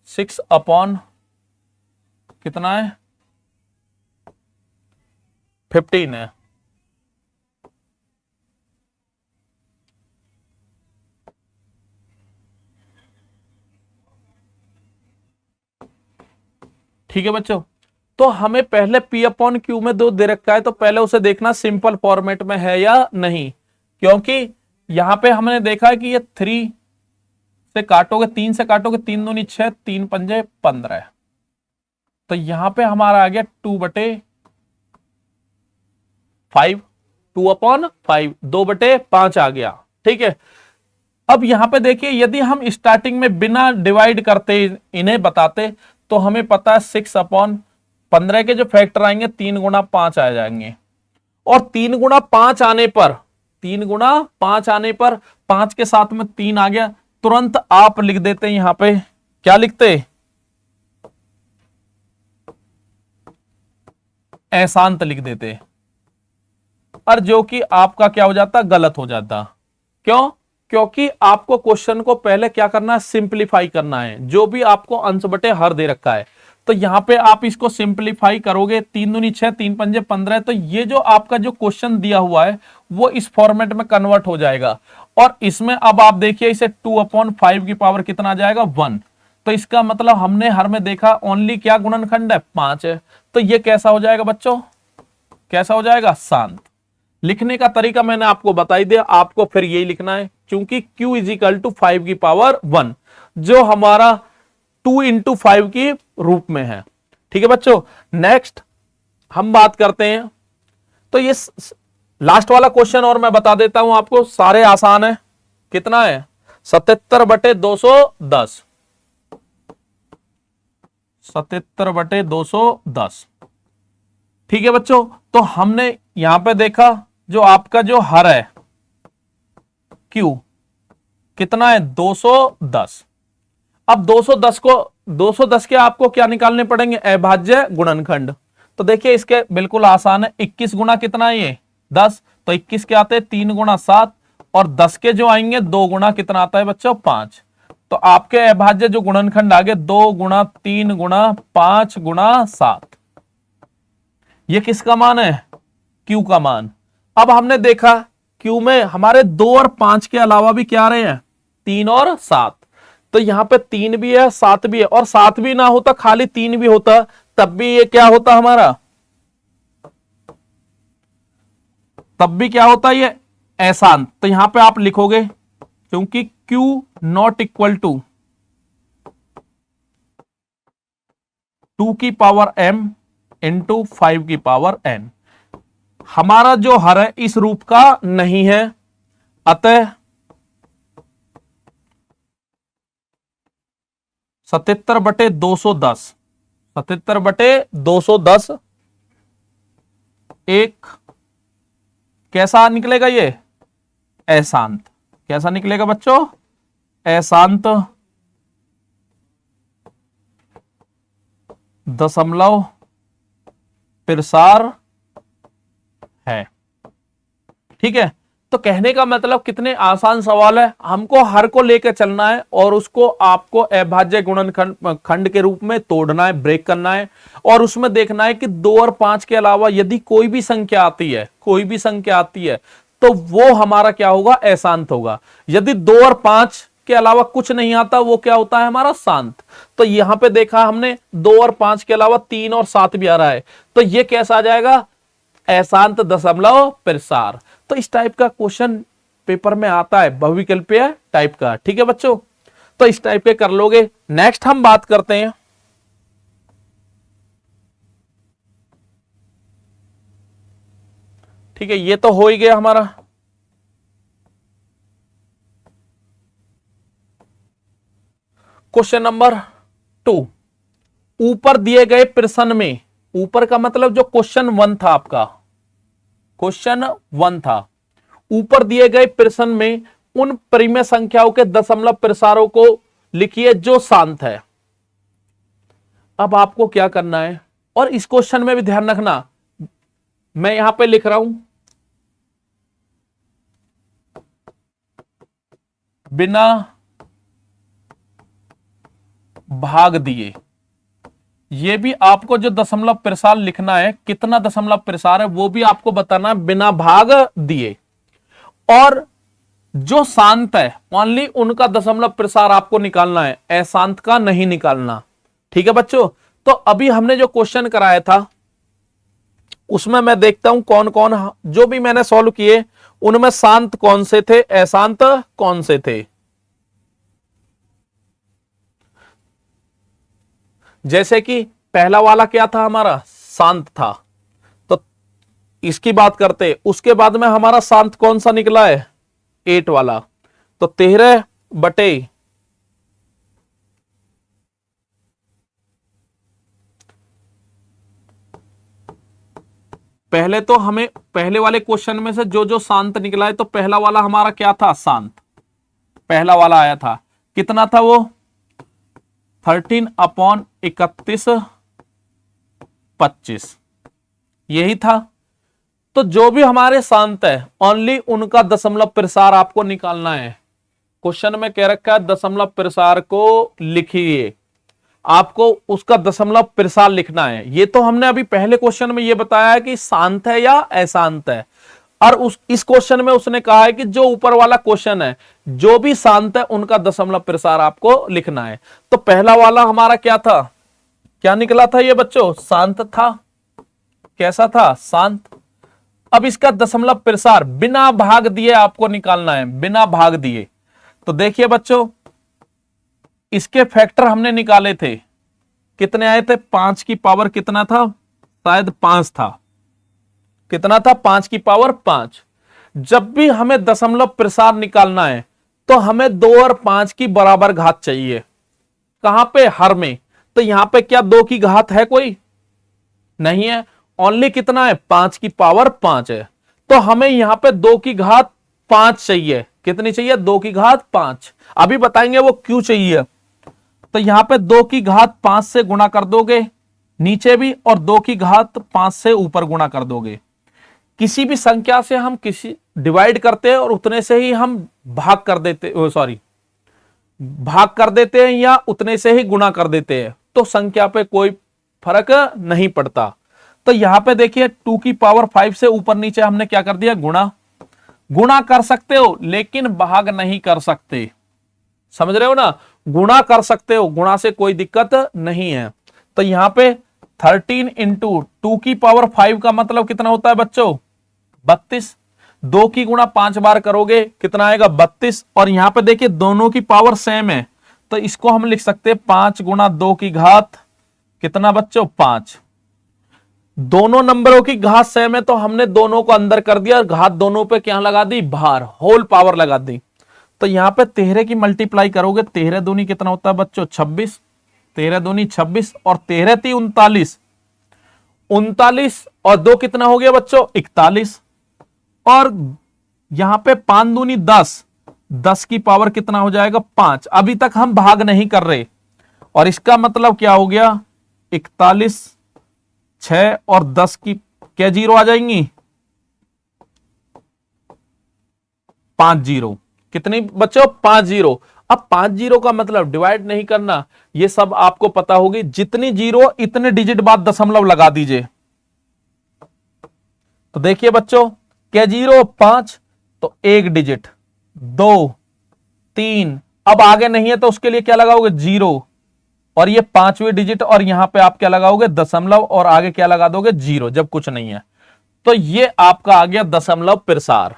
6 अपॉन कितना है, 15 है। ठीक है बच्चों, तो हमें पहले P/Q में 2 दे रखा है, तो पहले उसे देखना सिंपल फॉर्मेट में है या नहीं। क्योंकि यहां पे हमने देखा है कि ये 3 से काटोगे, 3 से काटोगे, 3 दूनी 6, 3 पंजे 15, तो यहां पे हमारा आ गया 2/5, 2/5, 2/5 आ गया। ठीक है, अब यहां पे देखिए यदि हम स्टार्टिंग में बिना डिवाइड करते इन्हें बताते तो हमें पता है 6/15 के जो फैक्टर आएंगे 3 × 5 आ जाएंगे, और 3 × 5 आने पर 3 × 5 आने पर 5 के साथ में 3 आ गया, तुरंत आप लिख देते हैं यहां पे, क्या लिखते, अशांत लिख देते, और जो कि आपका क्या हो जाता, गलत हो जाता। क्यों? क्योंकि आपको क्वेश्चन को पहले क्या करना है, सिंप्लीफाई करना है। जो भी आपको अंश बटे हर दे रखा है तो यहां पे आप इसको सिंप्लीफाई करोगे, 3 दूनी 6, 3 पंजे 15, तो ये जो आपका जो क्वेश्चन दिया हुआ है वो इस फॉर्मेट में कन्वर्ट हो जाएगा। और इसमें अब आप देखिए इसे 2/5 की पावर कितना आ जाएगा, 1। तो इसका मतलब हमने हर में देखा ओनली क्या गुणनखंड है, 5 है। तो ये कैसा हो जाएगा बच्चों, कैसा हो जाएगा, शांत। लिखने का तरीका मैंने आपको बताई दिया, आपको फिर यही लिखना है, क्योंकि q = 5 की पावर 1 जो हमारा 2 × 5 की रूप में है। ठीक है बच्चों, नेक्स्ट हम बात करते हैं। तो ये लास्ट वाला क्वेश्चन और मैं बता देता हूं आपको, सारे आसान है। कितना है, 77/210, 77/210। ठीक है बच्चों, तो हमने यहां पे देखा जो आपका जो हर है Q कितना है, 210। अब 210 के आपको क्या निकालने पड़ेंगे, अभाज्य गुणनखंड। तो देखिए इसके बिल्कुल आसान है, 21 गुना कितना है ये, 10, तो 21 के आते हैं 3 × 7, और 10 के जो आएंगे 2 गुना कितना आता है बच्चों, 5। तो आपके अभाज्य जो गुणनखंड आगे 2 × 3 × 5 × 7, ये किसका मान है, Q का मान। अब हमने देखा Q में हमारे 2 और 5 के अलावा भी क्या आ रहे हैं, 3 और 7। तो यहां पे 3 भी है, 7 भी है, और 7 भी ना होता, खाली 3 भी होता, तब भी ये क्या होता हमारा, तब भी क्या होता ये अशांत। तो यहां पे आप लिखोगे, क्योंकि Q ≠ 2 की पावर m × 5 की पावर n, हमारा जो हर है इस रूप का नहीं है, अतः 77/210, 77/210 एक कैसा निकलेगा, ये अशांत। कैसा निकलेगा बच्चों, अशांत दशमलव प्रसार है। ठीक है, तो कहने का मतलब कितने आसान सवाल है, हमको हर को लेकर चलना है और उसको आपको अभाज्य गुणनखंड के रूप में तोड़ना है, ब्रेक करना है, और उसमें देखना है कि 2 और 5 के अलावा यदि कोई भी संख्या आती है, कोई भी संख्या आती है तो वो हमारा क्या होगा, अशांत होगा। यदि 2 और 5 के अलावा कुछ नहीं आता वो क्या होता है हमारा, शांत। तो यहां पे देखा हमने 2 और 5 के अलावा 3 और 7 भी आ रहा है, तो ये कैसा आ जाएगा, अशांत दशमलव प्रसार। तो इस टाइप का क्वेश्चन पेपर में आता है, बहुविकल्पीय टाइप का। ठीक है बच्चों, तो इस टाइप के कर लोगे। नेक्स्ट हम बात करते हैं, ठीक है, ये तो हो ही गया हमारा। क्वेश्चन नंबर 2, ऊपर दिए गए प्रश्न में, ऊपर का मतलब जो क्वेश्चन 1 था आपका, क्वेश्चन 1 था, ऊपर दिए गए प्रश्न में उन परिमेय संख्याओं के दशमलव प्रसारों को लिखिए जो शांत है। अब आपको क्या करना है, और इस क्वेश्चन में भी ध्यान रखना, मैं यहां पे लिख रहा हूं बिना भाग दिए। ये भी आपको जो दशमलव प्रसार लिखना है, कितना दशमलव प्रसार है वो भी आपको बताना है बिना भाग दिए। और जो शांत है ओनली उनका दशमलव प्रसार आपको निकालना है, अशांत का नहीं निकालना। ठीक है बच्चों, तो अभी हमने जो क्वेश्चन कराया था उसमें मैं देखता हूं कौन कौन, जो भी मैंने सॉल्व किए उनमें शांत कौन से थे, अशांत कौन से थे। जैसे कि पहला वाला क्या था हमारा, शांत था, तो इसकी बात करते। उसके बाद में हमारा शांत कौन सा निकला है, 8 वाला, तो 13 बटे पहले तो हमें पहले वाले क्वेश्चन में से जो जो शांत निकला है, तो पहला वाला हमारा क्या था, शांत, पहला वाला आया था, कितना था वो, 13/31/25, यही था। तो जो भी हमारे शांत है ओनली उनका दशमलव प्रसार आपको निकालना है। क्वेश्चन में कह रखा है दशमलव प्रसार को लिखिए, आपको उसका दशमलव प्रसार लिखना है। ये तो हमने अभी पहले क्वेश्चन में ये बताया है कि शांत है या अशांत है, और इस क्वेश्चन में उसने कहा है कि जो ऊपर वाला क्वेश्चन है जो भी शांत है उनका दशमलव प्रसार आपको लिखना है। तो पहला वाला हमारा क्या था, क्या निकला था ये बच्चों, शांत था। कैसा था, शांत। अब इसका दशमलव प्रसार बिना भाग दिए आपको निकालना है, बिना भाग दिए। तो देखिए बच्चों, इसके फैक्टर हमने निकाले थे, कितने आए थे, 5 की पावर कितना था, शायद 5 था, कितना था, 5 की पावर 5। जब भी हमें दशमलव प्रसार निकालना है तो हमें 2 और 5 की बराबर घात चाहिए। कहां पे, हर में। तो यहां पे क्या 2 की घात है, कोई नहीं है, ओनली कितना है, 5 की पावर 5 है। तो हमें यहां पे 2 की घात 5 चाहिए। कितनी चाहिए, 2 की घात 5। अभी बताएंगे वो क्यों चाहिए। तो यहां पे 2 की घात 5 से गुणा कर दोगे नीचे भी, और 2 की घात 5 से ऊपर गुणा कर दोगे। किसी भी संख्या से हम किसी डिवाइड करते हैं और उतने से ही हम भाग कर देते, भाग कर देते हैं या उतने से ही गुणा कर देते हैं, तो संख्या पे कोई फर्क नहीं पड़ता। तो यहां पे देखिए 2 की पावर 5 से ऊपर नीचे हमने क्या कर दिया, गुणा। गुणा कर सकते हो लेकिन भाग नहीं कर सकते, समझ रहे हो ना, गुणा कर सकते हो, गुणा से कोई दिक्कत नहीं है। तो यहां पे 13 इंटू 2 की पावर 5 का मतलब कितना होता है बच्चों, 32। 2 की गुणा 5 बार करोगे कितना आएगा, 32। और यहां पे देखिए दोनों की पावर सेम है, तो इसको हम लिख सकते हैं 5 गुणा 2 की घात कितना बच्चों, 5। दोनों नंबरों की घात सेम है तो हमने दोनों को अंदर कर दिया और घात दोनों पे क्या लगा दी, भार, होल पावर लगा दी। तो यहां पे 13 की मल्टीप्लाई करोगे, 13 दूनी कितना होता है बच्चों, 26। 13 दूनी 26 और 13 थी 39। 39 और 2 कितना हो गया बच्चों, 41। और यहां पे 5 दूनी 10, 10 की पावर कितना हो जाएगा, 5। अभी तक हम भाग नहीं कर रहे, और इसका मतलब क्या हो गया, 41, 6 और 10 की क्या जीरो आ जाएंगी, 5 जीरो। कितनी बच्चों, 5 जीरो। अब 5 जीरो का मतलब डिवाइड नहीं करना, ये सब आपको पता होगी। जितनी जीरो इतने डिजिट बाद दशमलव लगा दीजिए। तो देखिए बच्चों, क्या जीरो, 5, तो 1 डिजिट, 2, 3, अब आगे नहीं है तो उसके लिए क्या लगाओगे, 0, और ये 5वीं डिजिट, और यहां पे आप क्या लगाओगे, दशमलव, और आगे क्या लगा दोगे, 0 जब कुछ नहीं है। तो ये आपका आ गया दशमलव प्रसार।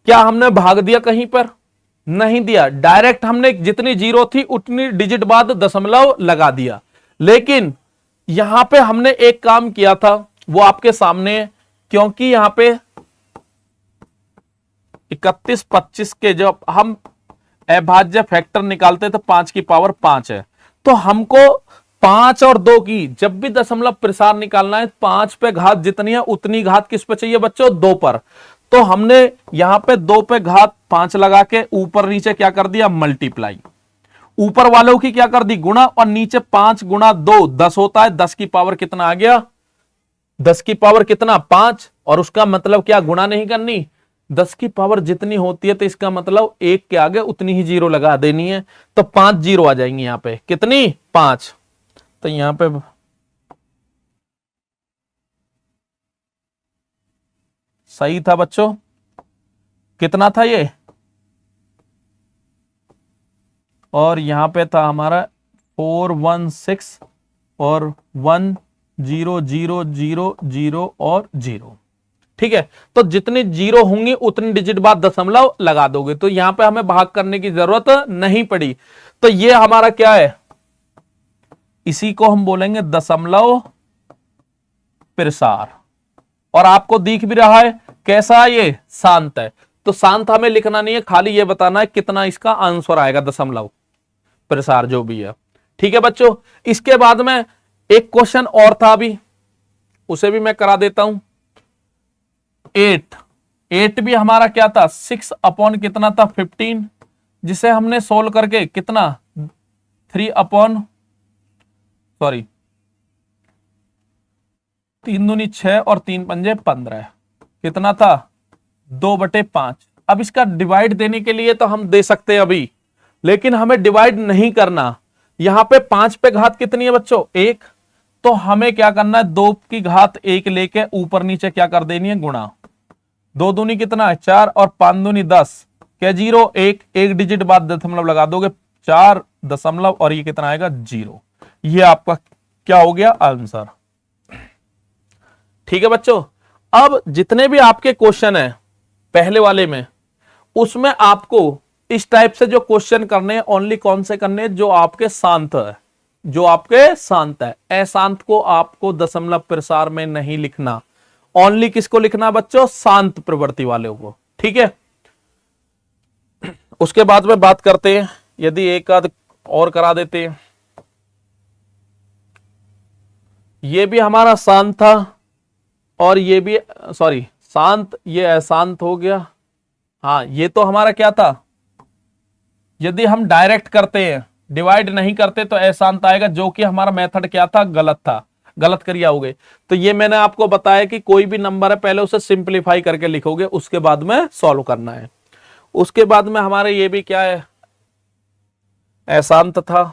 क्या हमने भाग दिया कहीं पर, नहीं दिया, डायरेक्ट हमने जितनी जीरो थी उतनी डिजिट बाद दशमलव लगा दिया। लेकिन यहां पे हमने एक काम किया था, वो आपके सामने है, क्योंकि यहां पे 31, 25 के जब हम अभाज्य फैक्टर निकालते तो 5 की पावर 5 है, तो हमको 5 और 2 की जब भी दशमलव प्रसार निकालना है, 5 पे घात जितनी है उतनी घात किस पे चाहिए बच्चों, 2 पर। तो हमने यहां पे 2 पे घात 5 लगा के ऊपर नीचे क्या कर दिया, मल्टीप्लाई। ऊपर वालों की क्या कर दी, गुणा, और नीचे 5 गुणा 2 10 होता है, 10 की पावर कितना आ गया, 10 की पावर कितना, 5। और उसका मतलब क्या, गुणा नहीं करनी, 10 की पावर जितनी होती है तो इसका मतलब 1 के आगे उतनी ही जीरो लगा देनी है। तो 5 जीरो आ जाएंगी यहां पे, कितनी, 5। तो यहां पे सही था बच्चों, कितना था ये, और यहां पे था हमारा 416 और 1 0 0 0 0 और 0। ठीक है, तो जितनी जीरो होंगी उतनी डिजिट बाद दशमलव लगा दोगे, तो यहां पे हमें भाग करने की जरूरत नहीं पड़ी। तो ये हमारा क्या है, इसी को हम बोलेंगे दशमलव प्रसार। और आपको दिख भी रहा है कैसा, ये शांत है। तो शांत हमें लिखना नहीं है, खाली ये बताना है कितना इसका आंसर आएगा, दशमलव प्रसार जो भी है। ठीक है बच्चों, इसके बाद में एक क्वेश्चन और था अभी, उसे भी मैं करा देता हूं। 8 भी हमारा क्या था, 6 अपॉन कितना था 15, जिसे हमने सोल्व करके कितना 3 अपॉन 3 दूनी 6 और 3 पंजे 15, कितना था 2/5। अब इसका डिवाइड देने के लिए तो हम दे सकते हैं अभी, लेकिन हमें डिवाइड नहीं करना। यहां पे 5 पे घात कितनी है बच्चों, 1, तो हमें क्या करना है 2 की घात 1 लेके ऊपर नीचे क्या कर देनी है, गुणा। 2 दूनी कितना है 4 और 5 दूनी 10, क्या 0, 1 डिजिट बाद दशमलव लगा दोगे 4 दशमलव और ये कितना आएगा 0। ये आपका क्या हो गया आंसर। ठीक है बच्चों, अब जितने भी आपके क्वेश्चन है पहले वाले में, उसमें आपको इस टाइप से जो क्वेश्चन करने हैं ओनली कौन से करने हैं, जो आपके शांत है, जो आपके शांत है। अशांत को आपको दशमलव प्रसार में नहीं लिखना, ओनली किसको लिखना बच्चों, शांत प्रवृत्ति वाले को। ठीक है, उसके बाद में बात करते हैं, यदि एक आध और करा देते हैं। ये भी हमारा शांत था और ये भी शांत, ये अशांत हो गया। हाँ, ये तो हमारा क्या था, यदि हम डायरेक्ट करते हैं, डिवाइड नहीं करते तो अशांत आएगा, जो कि हमारा मेथड क्या था, गलत था, गलत करिया होगे। तो ये मैंने आपको बताया कि कोई भी नंबर है पहले उसे सिंप्लीफाई करके लिखोगे, उसके बाद में सॉल्व करना है। उसके बाद में हमारे ये भी क्या है, अशांत था,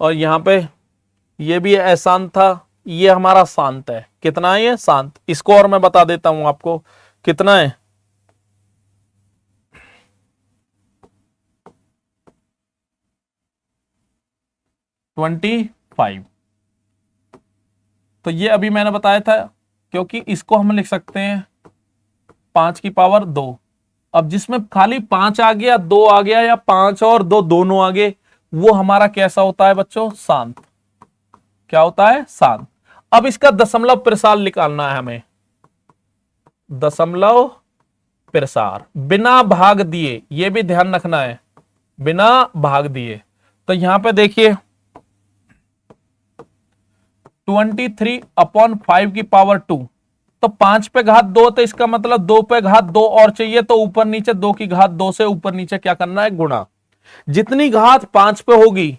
और यहां पे ये भी अशांत था, ये हमारा शांत है। कितना है ये शांत, इसको और मैं बता देता हूं आपको कितना है, 25। तो ये अभी मैंने बताया था, क्योंकि इसको हम लिख सकते हैं 5 की पावर 2। अब जिसमें खाली 5 आ गया, 2 आ गया, या 5 और 2 दोनों आ गए, वो हमारा कैसा होता है बच्चों, शांत। क्या होता है, शांत। अब इसका दशमलव प्रसार निकालना है हमें, दशमलव प्रसार बिना भाग दिए, ये भी ध्यान रखना है, बिना भाग दिए। तो यहां पे देखिए 23/5 की पावर 2, तो 5 पे घात 2, तो इसका मतलब 2 पे घात 2 और चाहिए, तो ऊपर नीचे 2 की घात 2 से ऊपर नीचे क्या करना है, गुणा। जितनी घात 5 पे होगी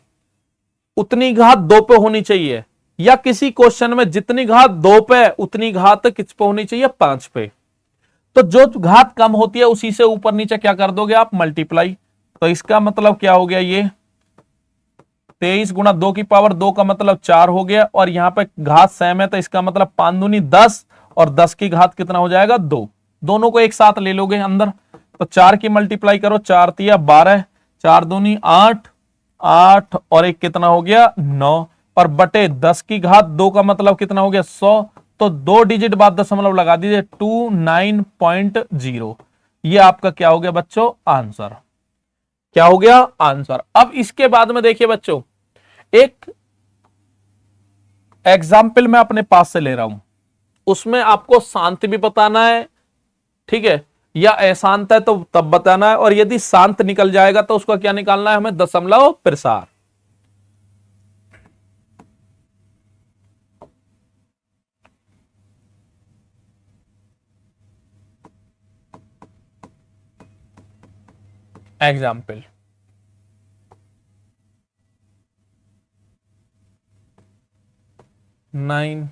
उतनी घात 2 पे होनी चाहिए, या किसी क्वेश्चन में जितनी घात 2 पे उतनी घात किस पे होनी चाहिए, 5 पे। तो जो घात कम होती है उसी से ऊपर नीचे क्या कर दोगे आप, मल्टीप्लाई। तो इसका मतलब क्या हो गया, ये 23 गुणा 2 की पावर 2 का मतलब 4 हो गया, और यहां पे घात सेम है, तो इसका मतलब 5 दूनी 10 और 10 की घात कितना हो जाएगा, 2। दोनों को एक साथ ले लोगे अंदर, तो 4 की मल्टीप्लाई करो, 4 तिया 12, 4 दूनी 8, 8 और एक कितना हो गया 9, और बटे 10 की घात 2 का मतलब कितना हो गया 100। तो 2 डिजिट बाद दशमलव लगा दीजिए, 29.0। ये आपका क्या हो गया बच्चों, आंसर। क्या हो गया, आंसर। अब इसके बाद में देखिए बच्चों, एक एग्जाम्पल मैं अपने पास से ले रहा हूं, उसमें आपको शांत भी बताना है, ठीक है, या अशांत है तो तब बताना है, और यदि शांत निकल जाएगा तो उसका क्या निकालना है हमें, दशमलव प्रसार। एग्जाम्पल 9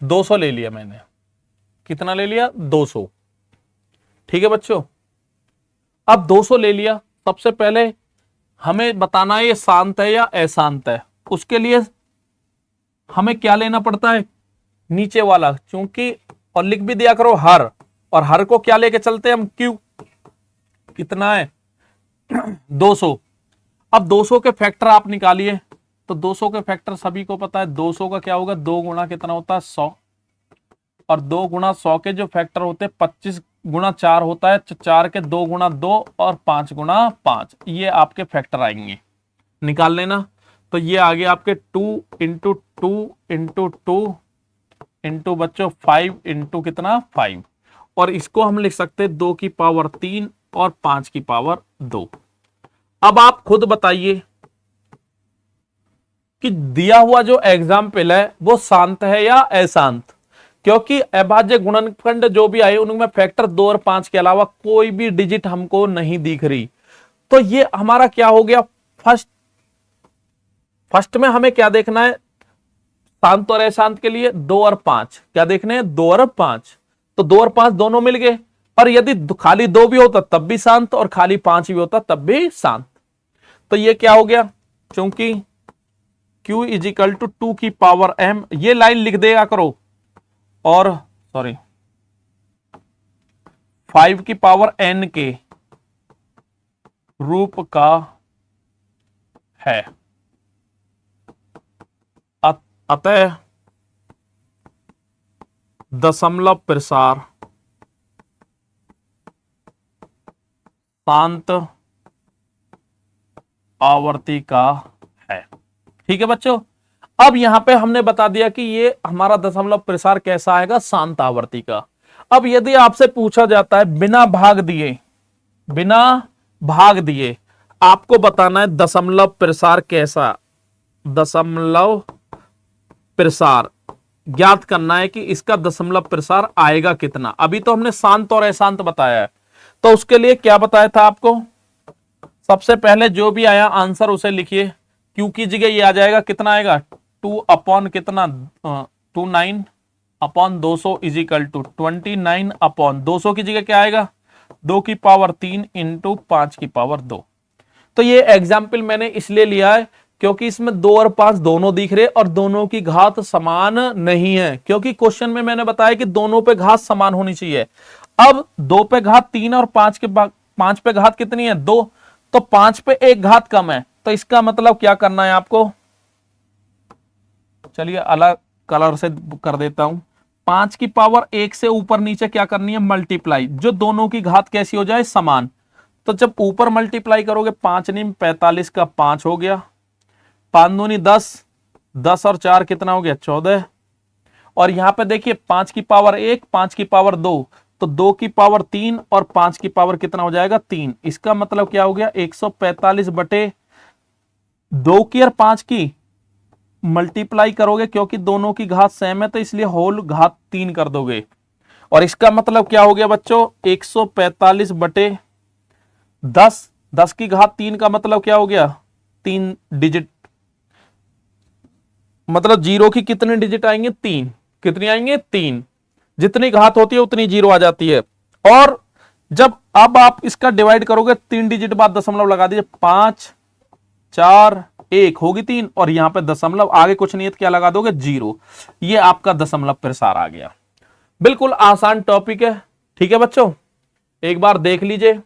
200 ले लिया मैंने, कितना ले लिया 200। ठीक है बच्चों, अब 200 ले लिया, सबसे पहले हमें बताना है ये शांत है या अशांत है। उसके लिए हमें क्या लेना पड़ता है, नीचे वाला, क्योंकि और लिख भी दिया करो हर, और हर को क्या लेके चलते हैं हम, क्यू। कितना है 200। अब 200 के फैक्टर आप निकालिए, तो 200 के फैक्टर सभी को पता है, 200 का क्या होगा, 2 गुना कितना होता है 100, और 2 गुना 100 के जो फैक्टर होते हैं 25 गुना 4 होता है, 4 के 2 गुना 2 और 5 गुना 5, ये आपके फैक्टर आएंगे, निकाल लेना। तो ये आगे आपके 2 इंटू 2 इंटू 2 इंटू बच्चों 5 इंटू कितना 5, और इसको हम लिख सकते हैं 2 की पावर 3 और 5 की पावर 2। अब आप खुद बताइए कि दिया हुआ जो एग्जाम्पल है वो शांत है या अशांत, क्योंकि अभाज्य गुणनखंड जो भी आए उनमें फैक्टर 2 और 5 के अलावा कोई भी डिजिट हमको नहीं दिख रही। तो ये हमारा क्या हो गया, फर्स्ट में हमें क्या देखना है, शांत और अशांत के लिए 2 और 5 क्या देखने हैं, 2 और 5, तो 2 और 5 दोनों मिल गए, और यदि खाली 2 भी होता तब भी शांत और खाली 5 भी होता तब भी शांत। तो ये क्या हो गया, क्योंकि Q इज इक्वल टू 2 की पावर m, ये लाइन लिख देगा करो, और सॉरी 5 की पावर n के रूप का है, अतः दशमलव प्रसार शांत आवर्ती का है। ठीक है बच्चों, अब यहां पे हमने बता दिया कि ये हमारा दशमलव प्रसार कैसा आएगा, शांत आवर्ती का। अब यदि आपसे पूछा जाता है बिना भाग दिए आपको बताना है दशमलव प्रसार कैसा, दशमलव प्रसार ज्ञात करना है कि इसका दशमलव प्रसार आएगा कितना। अभी तो हमने शांत और अशांत बताया है, तो उसके लिए क्या बताया था आपको, सबसे पहले जो भी आया आंसर उसे लिखिए। Q की जगह ये आ जाएगा, कितना आएगा 2 अपॉन कितना 29 upon 200 is equal to 29 upon 200 की जगह क्या आएगा 2 की पावर 3 इंटू 5 की पावर 2। तो ये एग्जाम्पल मैंने इसलिए लिया है क्योंकि इसमें 2 और 5 दोनों दिख रहे और दोनों की घात समान नहीं है, क्योंकि क्वेश्चन में मैंने बताया कि दोनों पे घात समान होनी चाहिए। अब 2 पे घात 3 और 5 पे घात कितनी है 2, तो 5 पे एक घात कम है, तो इसका मतलब क्या करना है आपको, चलिए अलग कलर से कर देता हूं, 5 की पावर 1 से ऊपर नीचे क्या करनी है मल्टीप्लाई, जो दोनों की घात कैसी हो जाए समान। तो जब ऊपर मल्टीप्लाई करोगे 5 × 45 का 5 हो गया, 5 दूनी 10, 10 और 4 कितना हो गया 14, और यहां पे देखिए 5 की पावर 1 5 की पावर 2, तो 2 की पावर 3 और 5 की पावर कितना हो जाएगा 3। इसका मतलब क्या हो गया 145 बटे 2 की और 5 की मल्टीप्लाई करोगे, क्योंकि दोनों की घात सेम है तो इसलिए होल घात 3 कर दोगे, और इसका मतलब क्या हो गया बच्चों 145 बटे 10, 10 की घात 3 का मतलब क्या हो गया 3 डिजिट, मतलब जीरो की कितने डिजिट आएंगे 3, कितनी आएंगे 3, जितनी घात होती है उतनी जीरो आ जाती है। और जब अब आप इसका डिवाइड करोगे 3 डिजिट बाद दशमलव लगा दीजिए, 5 4 1 होगी 3, और यहां पे दशमलव आगे कुछ नहीं है तो क्या लगा दोगे 0, ये आपका दशमलव प्रसार आ गया। बिल्कुल आसान टॉपिक है, ठीक है बच्चों, एक बार देख लीजिए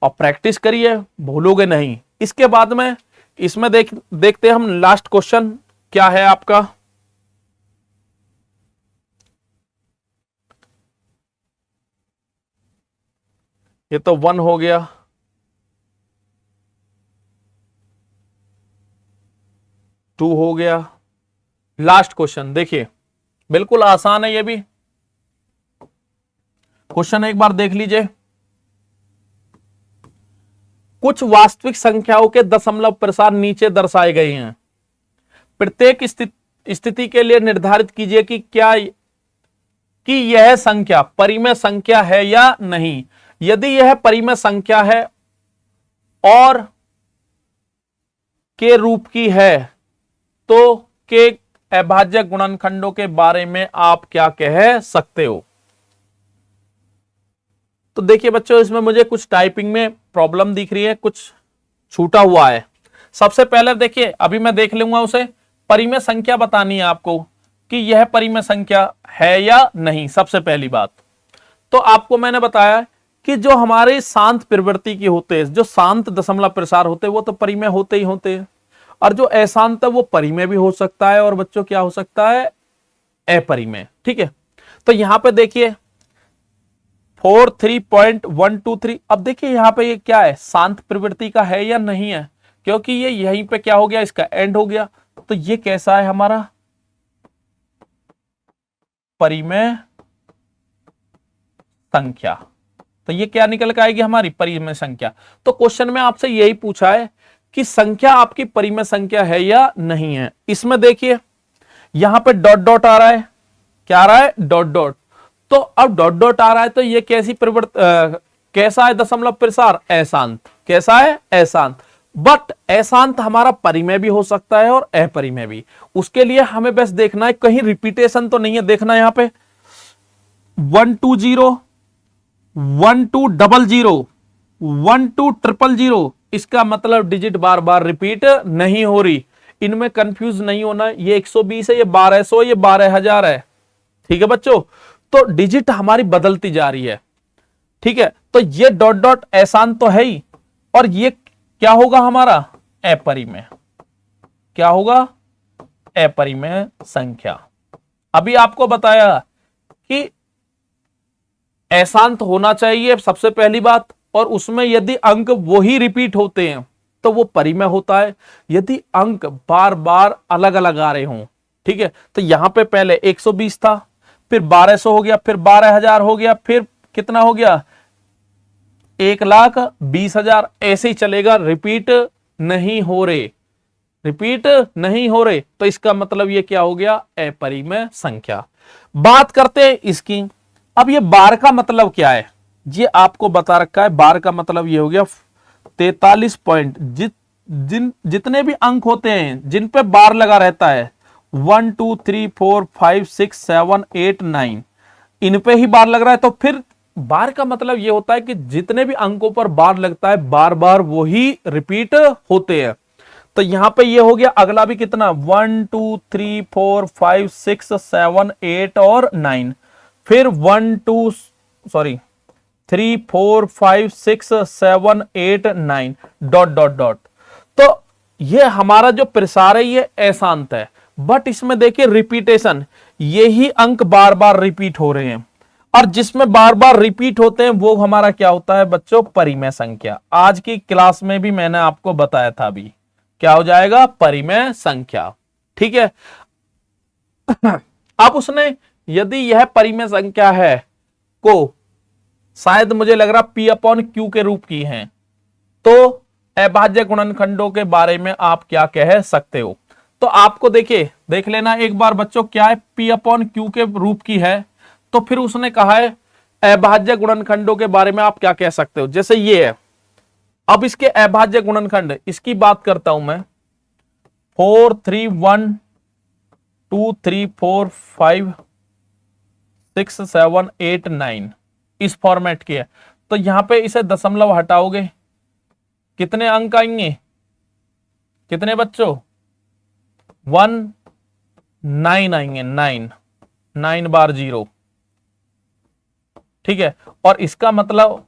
और प्रैक्टिस करिए, भूलोगे नहीं। इसके बाद में इसमें देखते हैं हम लास्ट क्वेश्चन क्या है आपका, ये तो 1 हो गया, 2 हो गया, लास्ट क्वेश्चन देखिए बिल्कुल आसान है, ये भी क्वेश्चन एक बार देख लीजिए। कुछ वास्तविक संख्याओं के दशमलव प्रसार नीचे दर्शाए गए हैं, प्रत्येक स्थिति के लिए निर्धारित कीजिए कि क्या कि यह संख्या परिमेय संख्या है या नहीं। यदि यह परिमेय संख्या है और के रूप की है तो के अभाज्य गुणनखंडों के बारे में आप क्या कह सकते हो। तो देखिए बच्चों इसमें मुझे कुछ टाइपिंग में प्रॉब्लम दिख रही है, कुछ छूटा हुआ है। सबसे पहले देखिए अभी मैं देख लूंगा उसे, परिमेय संख्या बतानी है आपको कि यह परिमेय संख्या है या नहीं। सबसे पहली बात तो आपको मैंने बताया कि जो हमारे शांत प्रवृत्ति की होते हैं, जो शांत दशमलव प्रसार होते हैं वो तो परिमेय होते ही होते हैं, और जो अशांत है वो परिमेय भी हो सकता है और बच्चों क्या हो सकता है, अपरिमेय। ठीक है, तो यहां पे देखिए 43.123। अब देखिए यहां पे ये क्या है, शांत प्रवृत्ति का है या नहीं है, क्योंकि ये यहीं पे क्या हो गया, इसका एंड हो गया। तो ये कैसा है हमारा, परिमेय संख्या। तो ये क्या निकल के आएगी, हमारी परिमेय संख्या। तो क्वेश्चन में आपसे यही पूछा है कि संख्या आपकी परिमेय संख्या है या नहीं है। इसमें देखिए यहां पे डॉट डॉट आ रहा है, क्या आ रहा है, डॉट डॉट। तो अब डॉट डॉट आ रहा है तो ये कैसी कैसा है दशमलव प्रसार, अशांत। कैसा है, अशांत। बट अशांत हमारा परिमेय भी हो सकता है और अपरिमेय भी। उसके लिए हमें बस देखना है कहीं रिपीटेशन तो नहीं है। देखना यहां पे 120 1200 1200, इसका मतलब डिजिट बार बार रिपीट नहीं हो रही। इनमें कंफ्यूज नहीं होना, ये 120 है, ये 1200, ये 12,000 है। ठीक है बच्चों, तो डिजिट हमारी बदलती जा रही है। ठीक है, तो ये डॉट डॉट अशांत तो है ही, और ये क्या होगा हमारा, अपरिमेय। क्या होगा, अपरिमेय संख्या। अभी आपको बताया कि अशांत होना चाहिए सबसे पहली बात, और उसमें यदि अंक वही रिपीट होते हैं तो वो परिमेय होता है। यदि अंक बार बार अलग अलग आ रहे हों, ठीक है, तो यहां पे पहले 120 था, फिर 1200 हो गया, फिर 12,000 हो गया, फिर कितना हो गया, 1,20,000। ऐसे ही चलेगा, रिपीट नहीं हो रहे, रिपीट नहीं हो रहे। तो इसका मतलब ये क्या हो गया, अपरिमेय संख्या। बात करते हैं इसकी। अब ये बार का मतलब क्या है, ये आपको बता रखा है। बार का मतलब ये हो गया 43 पॉइंट, जितने भी अंक होते हैं जिन पे बार लगा रहता है, 1 2 3 4 5 6 7 8 9, इन पे ही बार लग रहा है। तो फिर बार का मतलब ये होता है कि जितने भी अंकों पर बार लगता है बार बार वही रिपीट होते हैं। तो यहां पे ये हो गया। अगला भी कितना, 1 2 3 4 5 6 7 8 और 9, फिर 3 4 5 6 7 8 9 डॉट डॉट डॉट। तो ये हमारा जो प्रसार है ये अशांत है, बट इसमें देखिए रिपीटेशन, यही अंक बार बार रिपीट हो रहे हैं, और जिसमें बार बार रिपीट होते हैं वो हमारा क्या होता है बच्चों, परिमेय संख्या। आज की क्लास में भी मैंने आपको बताया था, अभी क्या हो जाएगा, परिमेय संख्या। ठीक है, अब उसने यदि यह परिमेय संख्या है को शायद मुझे लग रहा P/Q के रूप की है, तो अभाज्य गुणनखंडों के बारे में आप क्या कह सकते हो। तो आपको देखिए, देख लेना एक बार बच्चों, क्या है, P/Q के रूप की है, तो फिर उसने कहा है अभाज्य गुणनखंडों के बारे में आप क्या कह सकते हो। जैसे ये है, अब इसके अभाज्य गुणनखंड, इसकी बात करता हूं मैं, 4 3 1 2 3 4 5 6 7 8 9, इस फॉर्मेट की है। तो यहां पे इसे दशमलव हटाओगे, कितने अंक आएंगे, कितने बच्चों, 1 9 आएंगे, 9 बार 0। ठीक है, और इसका मतलब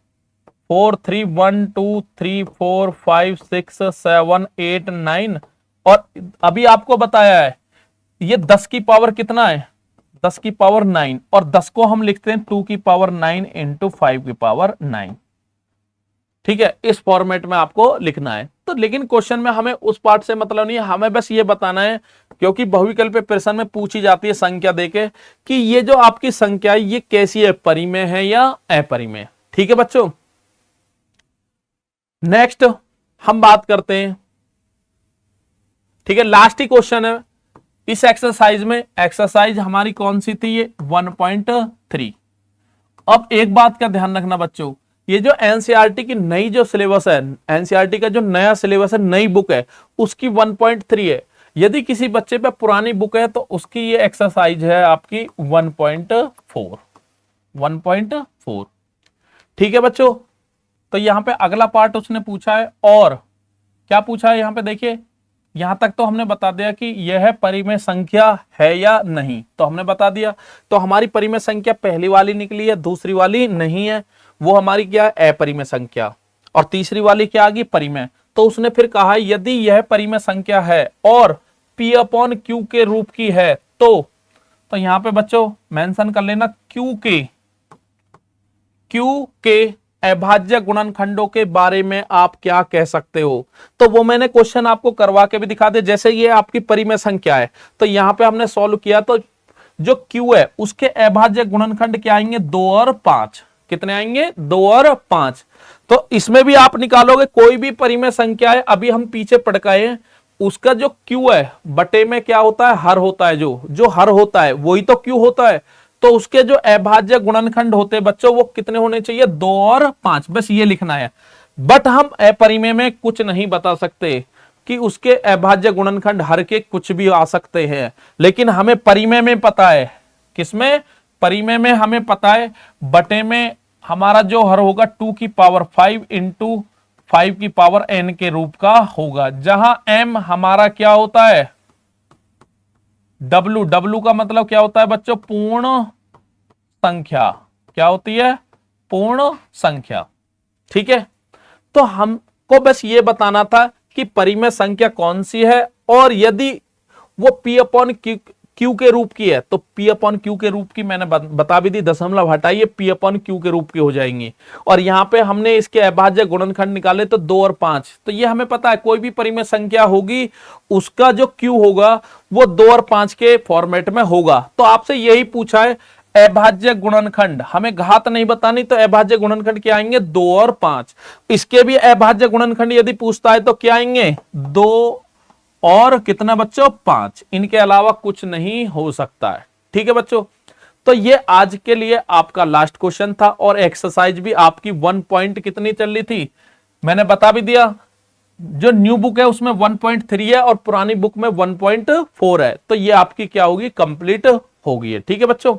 4 3 1 2 3 4 5 6 7 8 9, और अभी आपको बताया है ये 10 की पावर कितना है, 10 की पावर 9, और 10 को हम लिखते हैं 2 की पावर 9 इंटू 5 की पावर 9। ठीक है, इस फॉर्मेट में आपको लिखना है। तो लेकिन क्वेश्चन में हमें उस पार्ट से मतलब नहीं है, हमें बस ये बताना है, क्योंकि बहुविकल्प प्रश्न में पूछी जाती है संख्या देके कि ये जो आपकी संख्या है ये कैसी है, परिमेय है या अपरिमेय। ठीक है बच्चों, नेक्स्ट हम बात करते हैं। ठीक है, लास्ट ही क्वेश्चन है इस एक्सरसाइज में। एक्सरसाइज हमारी कौन सी थी, ये 1.3। अब एक बात का ध्यान रखना बच्चों, ये जो एनसीईआरटी की नई जो सिलेबस है, एनसीईआरटी का जो नया सिलेबस है, नई बुक है, उसकी 1.3 है। यदि किसी बच्चे पे पुरानी बुक है तो उसकी ये एक्सरसाइज है आपकी 1.4। 1.4। ठीक है बच्चों, तो यहां पे अगला पार्ट उसने पूछा है, और क्या पूछा है यहां पे देखिए, यहां तक तो हमने बता दिया कि यह परिमेय संख्या है या नहीं, तो हमने बता दिया। तो हमारी परिमेय संख्या पहली वाली निकली है, दूसरी वाली नहीं है, वो हमारी क्या है, अपरिमेय संख्या, और तीसरी वाली क्या आ गई, परिमेय। तो उसने फिर कहा यदि यह परिमेय संख्या है और P अपॉन Q के रूप की है तो यहां पे बच्चों मेंशन कर लेना Q के अभाज्य गुणनखंडों के बारे में आप क्या कह सकते हो। तो वो मैंने क्वेश्चन आपको करवा के भी दिखा दे। जैसे ये आपकी परिमेय संख्या है तो यहां पे हमने सॉल्व किया तो जो Q है उसके अभाज्य गुणनखंड क्या आएंगे 2 और 5। कितने आएंगे 2 और 5। तो इसमें भी आप निकालोगे कोई भी परिमेय संख्या है, अभी हम पीछे पढ़ के आए हैं, उसका जो Q है बटे में क्या होता है हर होता है, जो हर होता है वही तो Q होता है। तो उसके जो अभाज्य गुणनखंड होते हैं बच्चों वो कितने होने चाहिए 2 और 5, बस ये लिखना है। बट हम अपरिमेय में कुछ नहीं बता सकते कि उसके अभाज्य गुणनखंड हर के कुछ भी आ सकते हैं, लेकिन हमें परिमेय में पता है। किसमें? परिमेय में हमें पता है बटे में हमारा जो हर होगा 2 की पावर 5 इंटू 5 की पावर n के रूप का होगा, जहां m हमारा क्या होता है w का मतलब क्या होता है बच्चों पूर्ण संख्या। क्या होती है? पूर्ण संख्या। ठीक है, तो हमको बस ये बताना था कि परिमेय संख्या कौन सी है, और यदि वो P अपॉन Q के रूप की है तो P अपॉन Q के रूप की मैंने बता भी दी, दशमलव हटाइए P अपॉन Q के रूप की हो जाएंगी। और यहां पे हमने इसके अभाज्य गुणनखंड निकाले तो 2 और 5। तो ये हमें पता है कोई भी परिमेय संख्या होगी उसका जो Q होगा वो 2 और 5 के फॉर्मेट में होगा। तो आपसे यही पूछा है अभाज्य गुणनखंड, हमें घात नहीं बतानी तो अभाज्य गुणनखंड क्या आएंगे 2 और 5। इसके भी अभाज्य गुणनखंड यदि पूछता है तो क्या आएंगे 2 और कितना बच्चों 5, इनके अलावा कुछ नहीं हो सकता है। ठीक है बच्चों, तो ये आज के लिए आपका लास्ट क्वेश्चन था, और एक्सरसाइज भी आपकी 1 पॉइंट कितनी चल रही थी मैंने बता भी दिया। जो न्यू बुक है उसमें 1.3 है और पुरानी बुक में 1.4 है, तो ये आपकी क्या होगी कंप्लीट होगी। ठीक है बच्चों,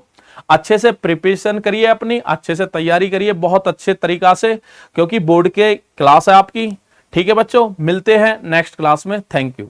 अच्छे से प्रिपरेशन करिए, अपनी अच्छे से तैयारी करिए बहुत अच्छे तरीका से, क्योंकि बोर्ड के क्लास है आपकी। ठीक है बच्चों, मिलते हैं नेक्स्ट क्लास में। Thank you.